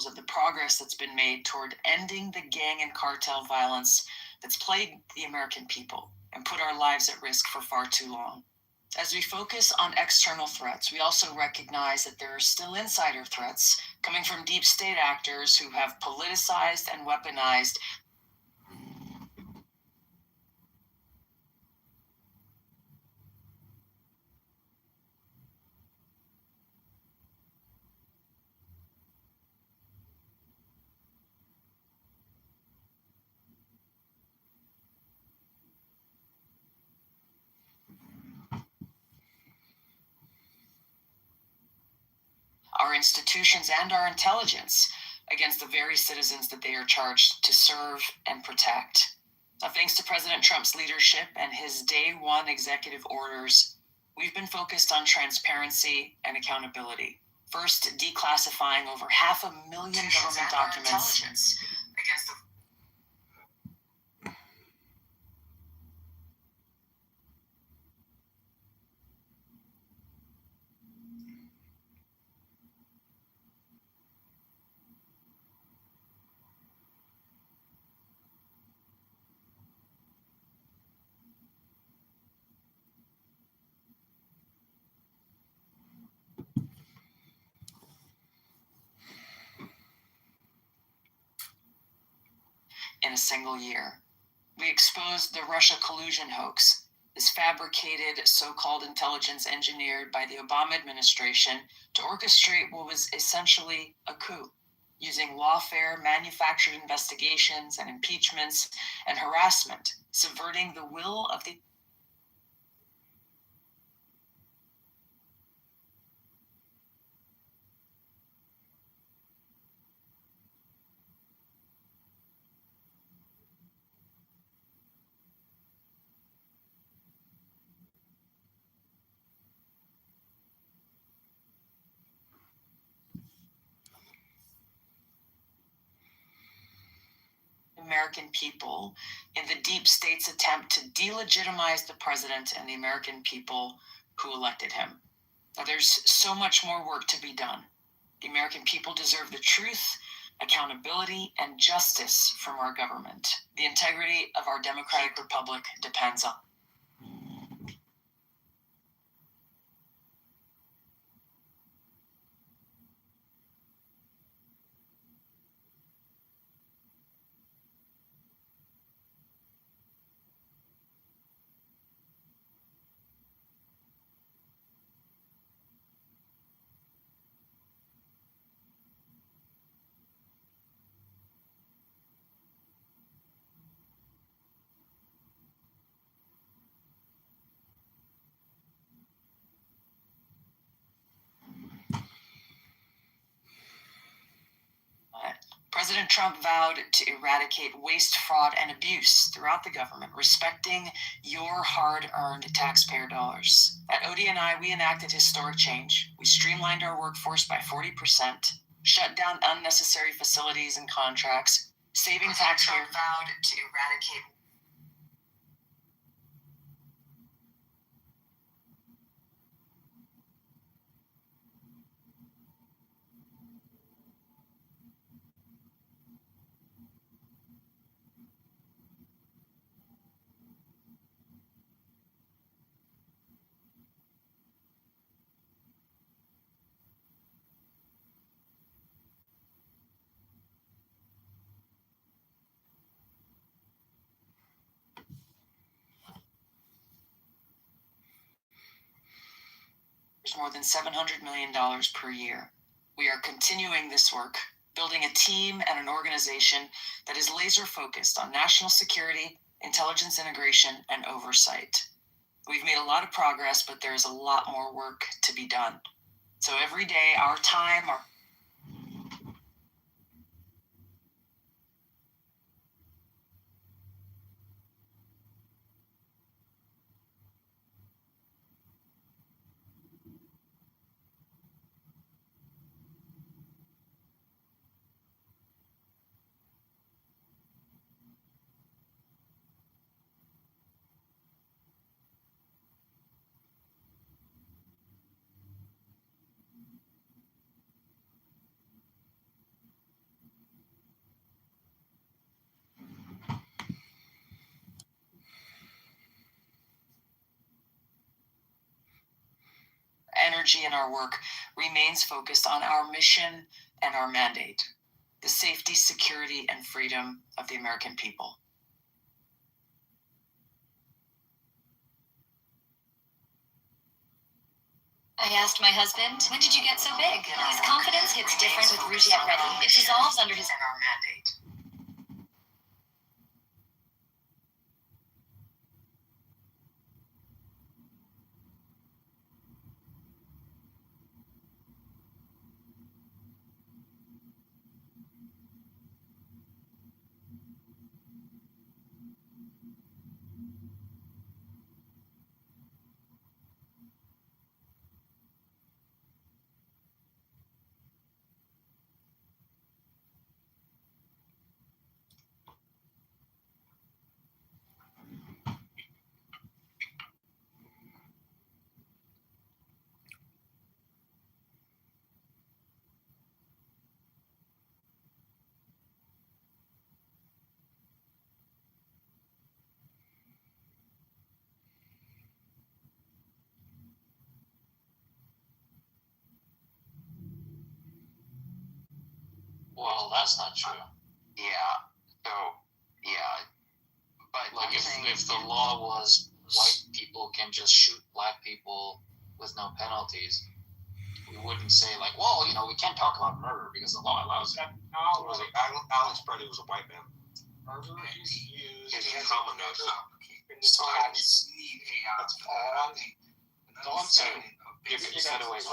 Of the progress that's been made toward ending the gang and cartel violence that's plagued the American people and put our lives at risk for far too long. As we focus on external threats, we also recognize that there are still insider threats coming from deep state actors who have politicized and weaponized our institutions and our intelligence against the very citizens that they are charged to serve and protect. Now, thanks to President Trump's leadership and his day one executive orders, we've been focused on transparency and accountability. First, declassifying over 500,000 government documents against the in a single year. We exposed the Russia collusion hoax, this fabricated so-called intelligence engineered by the Obama administration to orchestrate what was essentially a coup, using lawfare, manufactured investigations and impeachments and harassment, subverting the will of the American people in the deep state's attempt to delegitimize the president and the American people who elected him. Now, there's so much more work to be done. The American people deserve the truth, accountability, and justice from our government. The integrity of our democratic republic depends on President Trump vowed to eradicate waste, fraud, and abuse throughout the government, respecting your hard-earned taxpayer dollars. At ODNI, we enacted historic change. We streamlined our workforce by 40%, shut down unnecessary facilities and contracts, saving taxpayers. Trump vowed to eradicate more than $700 million per year. We are continuing this work, building a team and an organization that is laser focused on national security, intelligence integration, and oversight. We've made a lot of progress, but there is a lot more work to be done. So every day, our time, our energy and our work remains focused on our mission and our mandate, the safety, security, and freedom of the American people. I asked my husband, when did you get so big? His confidence hits different with Rougiette Ready. It dissolves under his... And our mandate. Well, that's not true. Yeah. So, yeah. But Like I'm if the law was white people can just shoot black people with no penalties, we wouldn't say like, well, you know, we can't talk about murder because the law allows it. Alex Preddy was a white man. Murder is used It's common knowledge. So I just need that's all I'm saying. If you got away with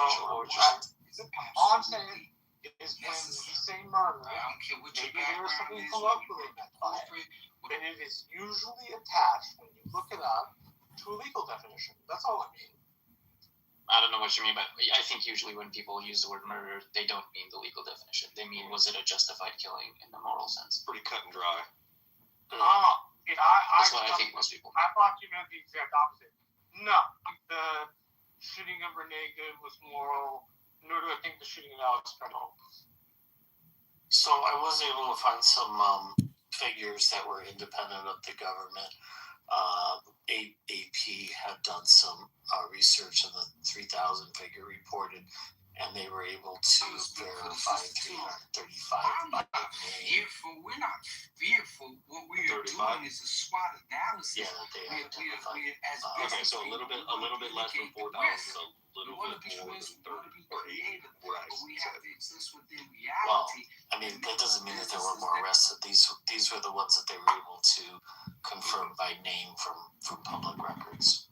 All I'm saying is when we say murder, maybe there is something colloquially meant by it, but it is usually attached, when you look it up, to a legal definition. That's all I mean. I don't know what you mean, but I think usually when people use the word murder, they don't mean the legal definition. They mean, was it a justified killing in the moral sense? Pretty cut and dry. That's what I think most people mean. I thought you meant the exact opposite. No, the shooting of Renee Good was moral. Nor do I think the shooting of Alex Preddy. So I was able to find some figures that were independent of the government. AP had done some research, and the 3,000 figure reported, and they were able to verify 335 by name. We're not fearful. What we are doing is a SWOT analysis. Yeah, that they identified. Okay, so a little bit less than 4,000, a little bit more than 30 or 80. What I said. Well, I mean, that doesn't mean that there were more arrested. These were the ones that they were able to confirm by name from public records.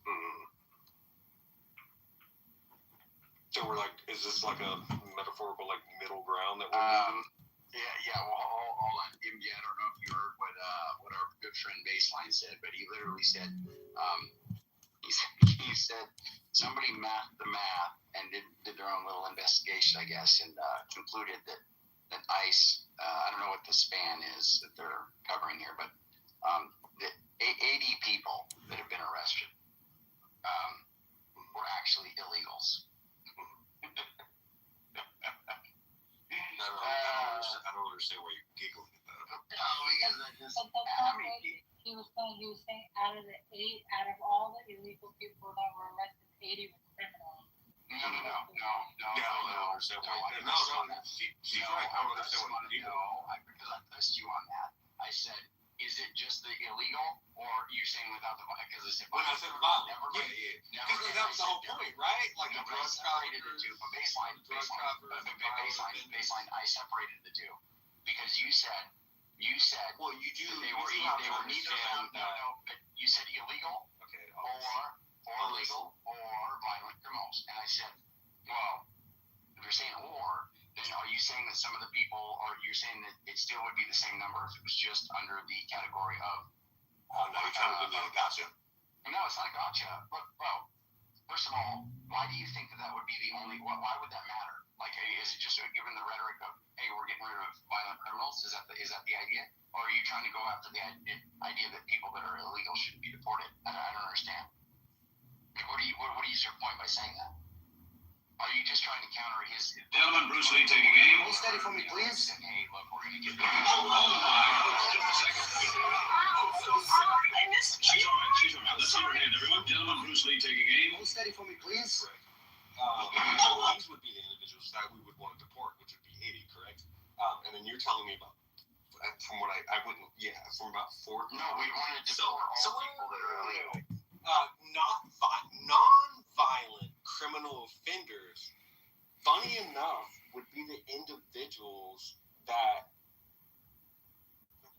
So we're like, is this like a metaphorical like middle ground that we're moving? Yeah. Well, hold on. I don't know if you heard what our good friend Baseline said, but he literally said, he said somebody mathed the math and did their own little investigation, I guess, and concluded that ICE, I don't know what the span is that they're covering here, but that 80 people that have been arrested were actually illegals. I don't understand why you're giggling at that. He was saying out of all the illegal people that were arrested, 80 were criminals. No. She's right. I don't understand why you're giggling. Because I pressed you on that. I said is it just the illegal, or you're saying without the because I said when I said violent, because that was the whole point, right? Like I separated the two, but baseline, I separated the two because you said well, you do they were neither but you said illegal, okay, or illegal or violent criminals, and I said, well, if you're saying or, then are you saying that some of the people, or you're saying that it still would be the same number if it was just under the category of? No, you're trying to do a gotcha. No, it's not a gotcha. But, bro, first of all, why do you think that would be the only? Why would that matter? Like, hey, is it just given the rhetoric of, hey, we're getting rid of violent criminals? Is that the idea? Or are you trying to go after the idea that people that are illegal should be deported? I don't understand. Like, what is your point by saying that? Are you just trying to counter his? Gentlemen, Bruce Lee taking aim. Hold steady for me, please. Hey, look, we're gonna get. I missed you. She's all right. Let's see your hand, everyone. Gentlemen, Bruce Lee taking aim. Hold steady for me, please. These would be the individuals that we would want to deport, which would be Haiti, correct? And then you're telling me about, from what I wouldn't, from about 4. No, we want to deport all people that are illegal. Non-violent criminal offenders, funny enough, would be the individuals that,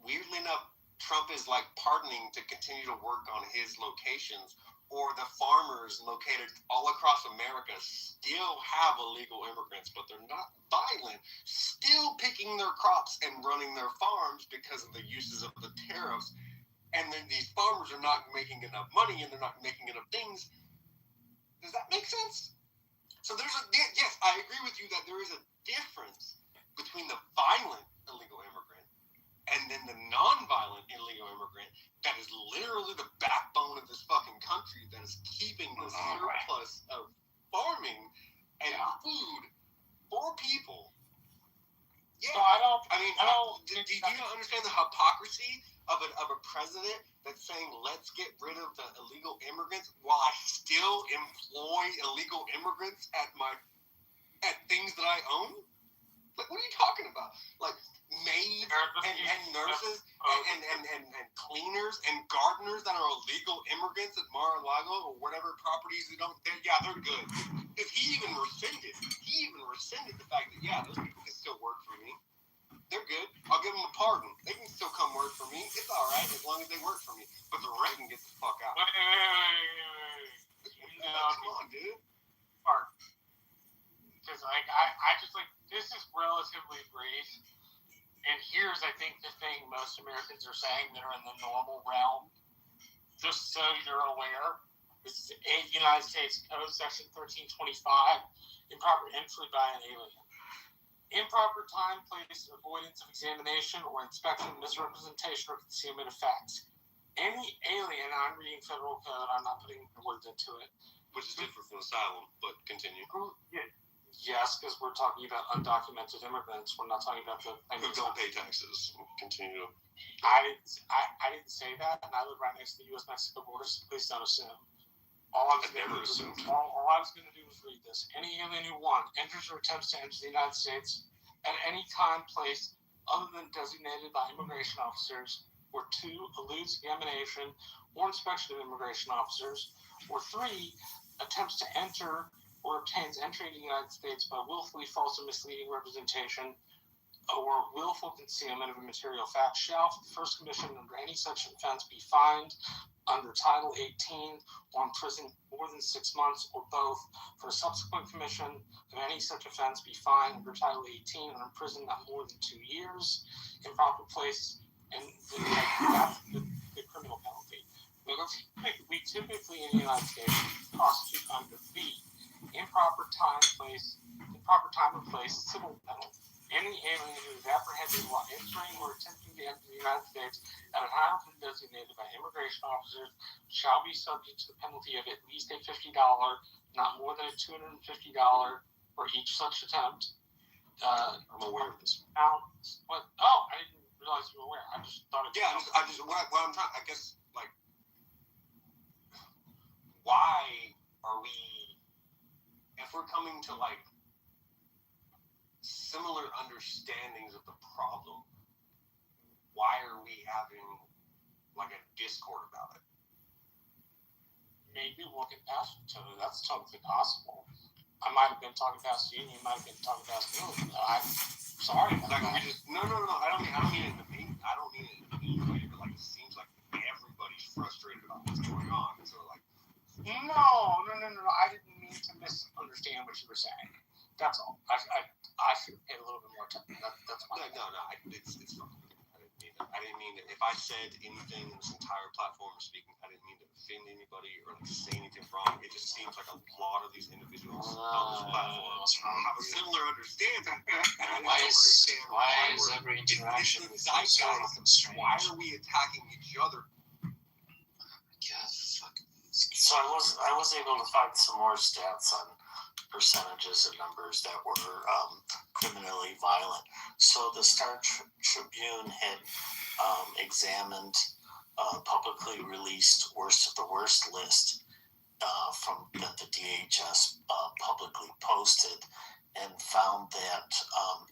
weirdly enough, Trump is like pardoning to continue to work on his locations, or the farmers located all across America still have illegal immigrants, but they're not violent, still picking their crops and running their farms because of the uses of the tariffs. And then these farmers are not making enough money and they're not making enough things. Does that make sense? So yes, I agree with you that there is a difference between the violent illegal immigrant and then the non-violent illegal immigrant that is literally the backbone of this fucking country, that is keeping the surplus of farming and food for people. Yeah, so I don't. Do you understand the hypocrisy of a president that's saying let's get rid of the illegal immigrants while I still employ illegal immigrants at things that I own? Like, what are you talking about? Like maids and nurses and cleaners and gardeners that are illegal immigrants at Mar-a-Lago or whatever properties they don't. They're good. Because he even rescinded the fact that those people can still work for me. They're good. I'll give them a pardon. They can still come work for me. It's all right as long as they work for me. But the rest can get the fuck out. Wait. Come on, dude. Because I just this is relatively brief. And here's, I think, the thing most Americans are saying that are in the normal realm. Just so you're aware, this is 8 United States Code, Section 1325, improper entry by an alien. Improper time, place, avoidance of examination or inspection, misrepresentation, or concealment of facts. Any alien, I'm reading federal code, I'm not putting words into it. Which is different from asylum, but continue. Yes, because we're talking about undocumented immigrants. We're not talking about the who don't pay taxes. Continue. I didn't say that, and I live right next to the U.S.-Mexico border, so please don't assume. All I was going to do was read this. Any alien who, 1, enters or attempts to enter the United States at any time, place, other than designated by immigration officers, or 2, eludes examination or inspection of immigration officers, or 3, attempts to enter or obtains entry to the United States by willfully false or misleading representation or willful concealment of a material fact shall, for the first commission under any such offense, be fined under Title 18 or imprisoned more than 6 months, or both. For a subsequent commission of any such offense, be fined under Title 18 or imprisoned not more than 2 years, improper place, and that's the criminal penalty. We typically in the United States prosecute under B, improper time or place, civil penalty. Any alien who is apprehended while entering or attempting to enter the United States at a time designated by immigration officers shall be subject to the penalty of at least a $50, not more than a $250 for each such attempt. I'm aware of this. I didn't realize you were aware. I just thought it. What I'm trying. I guess why are we? If we're coming to similar understandings of the problem, why are we having like a discord about it? Maybe we'll get past each other. That's totally possible. I might have been talking past you, and you might have been talking past me. I'm sorry. Like we just no. I don't mean it to be. I don't mean it to be. But like it seems like everybody's frustrated about what's going on. So like, No. I didn't mean to misunderstand what you were saying. That's all. I should pay a little bit more attention. That's fine. No. It's fine. I didn't mean it. If I said anything in this entire platform of speaking, I didn't mean to offend anybody or like say anything wrong. It just seems like a lot of these individuals on this platform have a similar understanding. And Why is every interaction with you so often strange? Why are we attacking each other? God, fuck. So I was able to find some more stats on percentages and numbers that were criminally violent. So the Star Tribune had examined publicly released the worst list from that the DHS publicly posted, and found that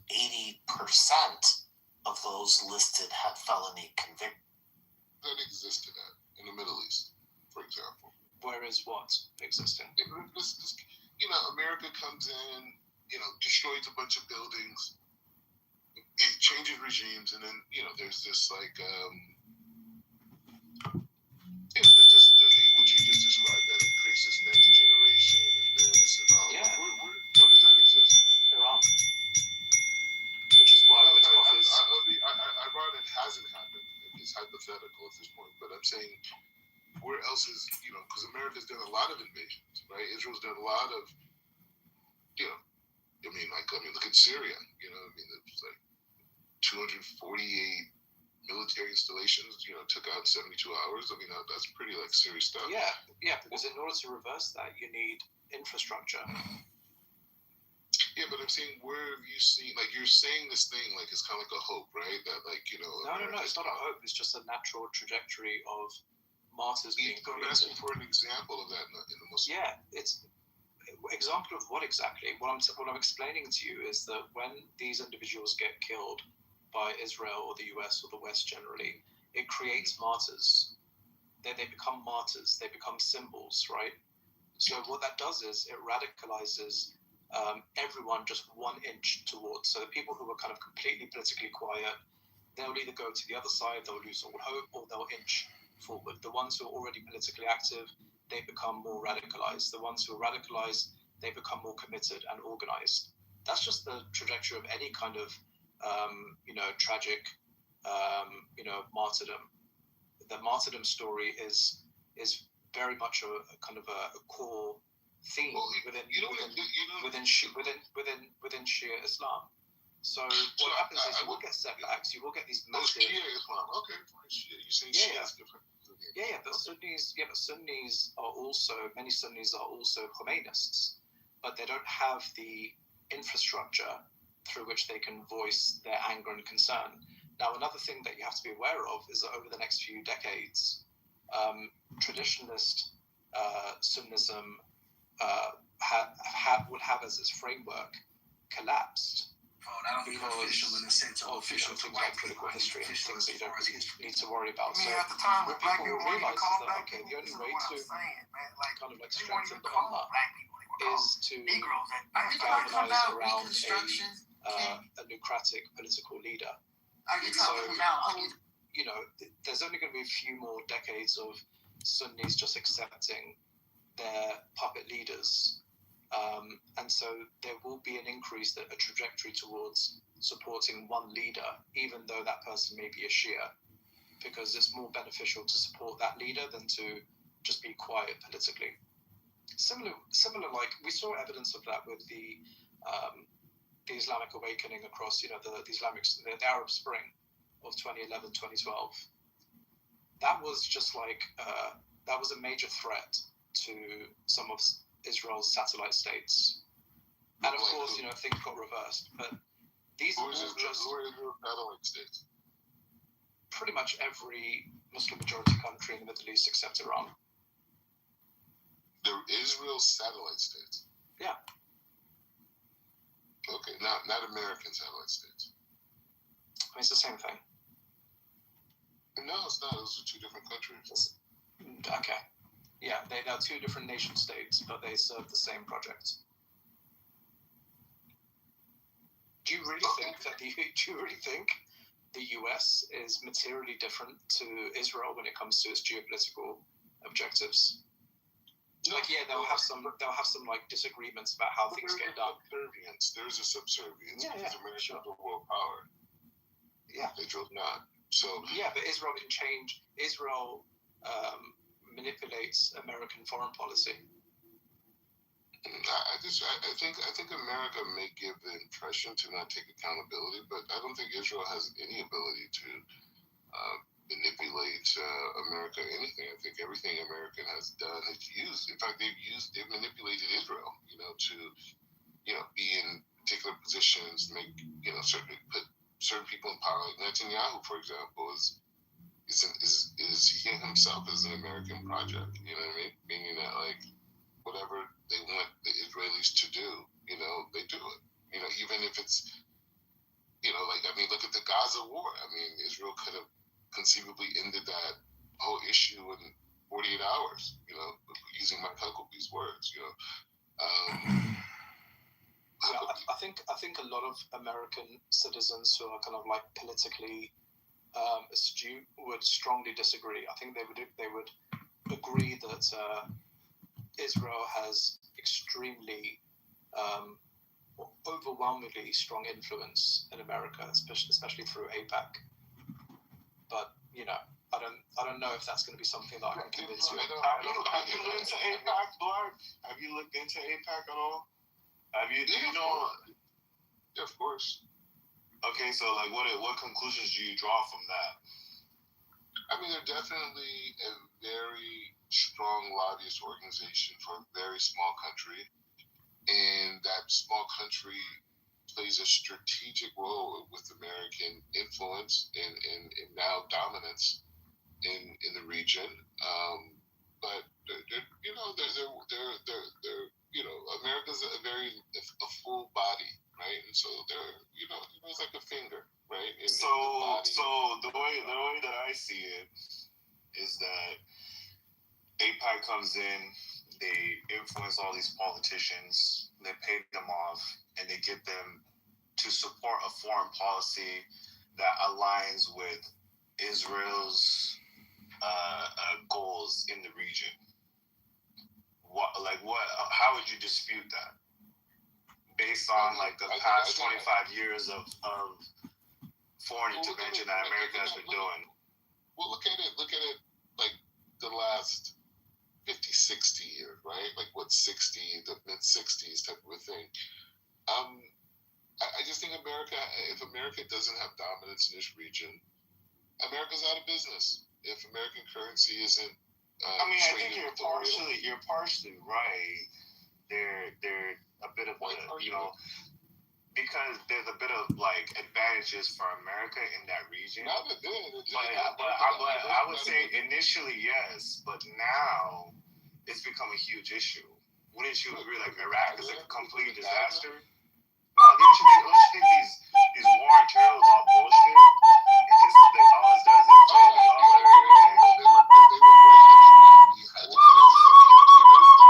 80% of those listed had felony convictions. That existed in the Middle East, for example. Where is what existing? America comes in, destroys a bunch of buildings, it changes regimes, and then, there's this like, there's what you just described, that it creates this next generation and this and all. Yeah. Where does that exist? Iran. Which is why Witkoff is... Iran, it hasn't happened. It's hypothetical at this point, but I'm saying, where else is, because America's done a lot of invasions, right? Israel's done a lot of, look at Syria, there's like 248 military installations, took out 72 hours. That's pretty like serious stuff. Yeah, because in order to reverse that, you need infrastructure. Yeah, but I'm saying, where have you seen, like, you're saying this thing like it's kind of like a hope, right? That, like, No, it's not a hope. It's just a natural trajectory of martyrs being created. I'm asking for an example of that in the Muslim. Yeah, it's example of what exactly? What I'm explaining to you is that when these individuals get killed by Israel or the US or the West generally, it creates martyrs. They become martyrs. They become symbols, right? So what that does is it radicalizes everyone just 1 inch towards. So the people who are kind of completely politically quiet, they'll either go to the other side, they'll lose all hope, or they'll inch forward. The ones who are already politically active, they become more radicalized. The ones who are radicalized, they become more committed and organized. That's just the trajectory of any kind of, tragic, martyrdom. The martyrdom story is very much a kind of a core theme within Shia Islam. So what happens is you will get setbacks. You will get these massive. Shia Islam. Okay, you say Shia is different. Yeah, but Sunnis are also, many Sunnis are also Khomeinists, but they don't have the infrastructure through which they can voice their anger and concern. Now, another thing that you have to be aware of is that over the next few decades, traditionalist Sunnism would have as its framework collapsed. Not only official in the sense of official to things like critical history and things that you don't need to worry about. I mean, So at the time, what black people people will weren't even realize is called that, black okay, people. the only This is way what to I'm saying, man. Like, kind of like they weren't strengthen even the called Ummah black people. They were called is to Negroes. I think we're talking galvanize about around Reconstruction. a nucratic political leader. Are you talking about? There's only going to be a few more decades of Sunnis just accepting their puppet leaders. And so there will be an increase, a trajectory towards supporting one leader, even though that person may be a Shia, because it's more beneficial to support that leader than to just be quiet politically. Similar, like we saw evidence of that with the Islamic awakening across, the Arab Spring of 2011, 2012. That was just like, that was a major threat to some of Israel's satellite states. And of course, things got reversed. But these are all just satellite states. Pretty much every Muslim majority country in the Middle East except Iran. They're Israel satellite states. Yeah. Okay, not American satellite states. I mean, it's the same thing. No, it's not. Those are two different countries. Okay. Yeah, they are two different nation states, but they serve the same project. Do you really think the US is materially different to Israel when it comes to its geopolitical objectives? Like, yeah, they'll have some like disagreements about how things get done. There's a subservience Yeah, because America's a world power. Yeah, Israel's not. So yeah, but Israel can change. Israel manipulates American foreign policy. I think America may give the impression to not take accountability, but I don't think Israel has any ability to manipulate America or anything. I think everything America has done is used. In fact, they've manipulated Israel, to be in particular positions, put certain people in power. Like Netanyahu, for example, is he himself is an American project. You know what I mean? Meaning that like whatever they want the Israelis to do, they do it. Even if it's, look at the Gaza war. I mean, Israel could have conceivably ended that whole issue in 48 hours, using Mike Huckabee words, I think a lot of American citizens who are kind of like politically astute would strongly disagree. I think they would agree that Israel has extremely overwhelmingly strong influence in America, especially through AIPAC. But I don't know if that's going to be something that I can convince you. Have you looked into AIPAC, Black? Have you looked into AIPAC at all? Yeah, of course. Okay, so like, what conclusions do you draw from that? I mean, they're definitely a very strong lobbyist organization for a very small country, and that small country plays a strategic role with American influence and now dominance in the region. But America's a full body, right? And so they're it's like a finger, right? So the way that I see it is that AIPAC comes in, they influence all these politicians, they pay them off, and they get them to support a foreign policy that aligns with Israel's goals in the region. How would you dispute that? Based on like the past 25 years of foreign intervention that America has been doing. Well, look at it like the last 50, 60 years, right? Like the mid-60s type of a thing. I just think if America doesn't have dominance in this region, America's out of business. If American currency isn't I think you're partially right. They're a bit of because there's a bit of like advantages for America in that region. But I would say initially yes, but now it's become a huge issue. Wouldn't you agree? Like Iraq is a complete disaster. No, don't you think these war materials all bullshit? All it does is play the dollar. They were great. You had to get rid of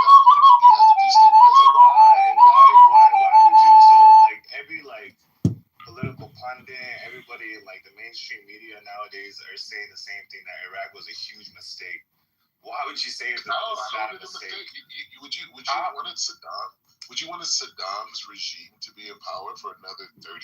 Why would you? So like every political pundit, everybody in like the mainstream media nowadays are saying the same thing, that Iraq was a huge mistake. Why would you say it's not a mistake? Would you want Saddam? Would you want Saddam's regime to be in power for another 30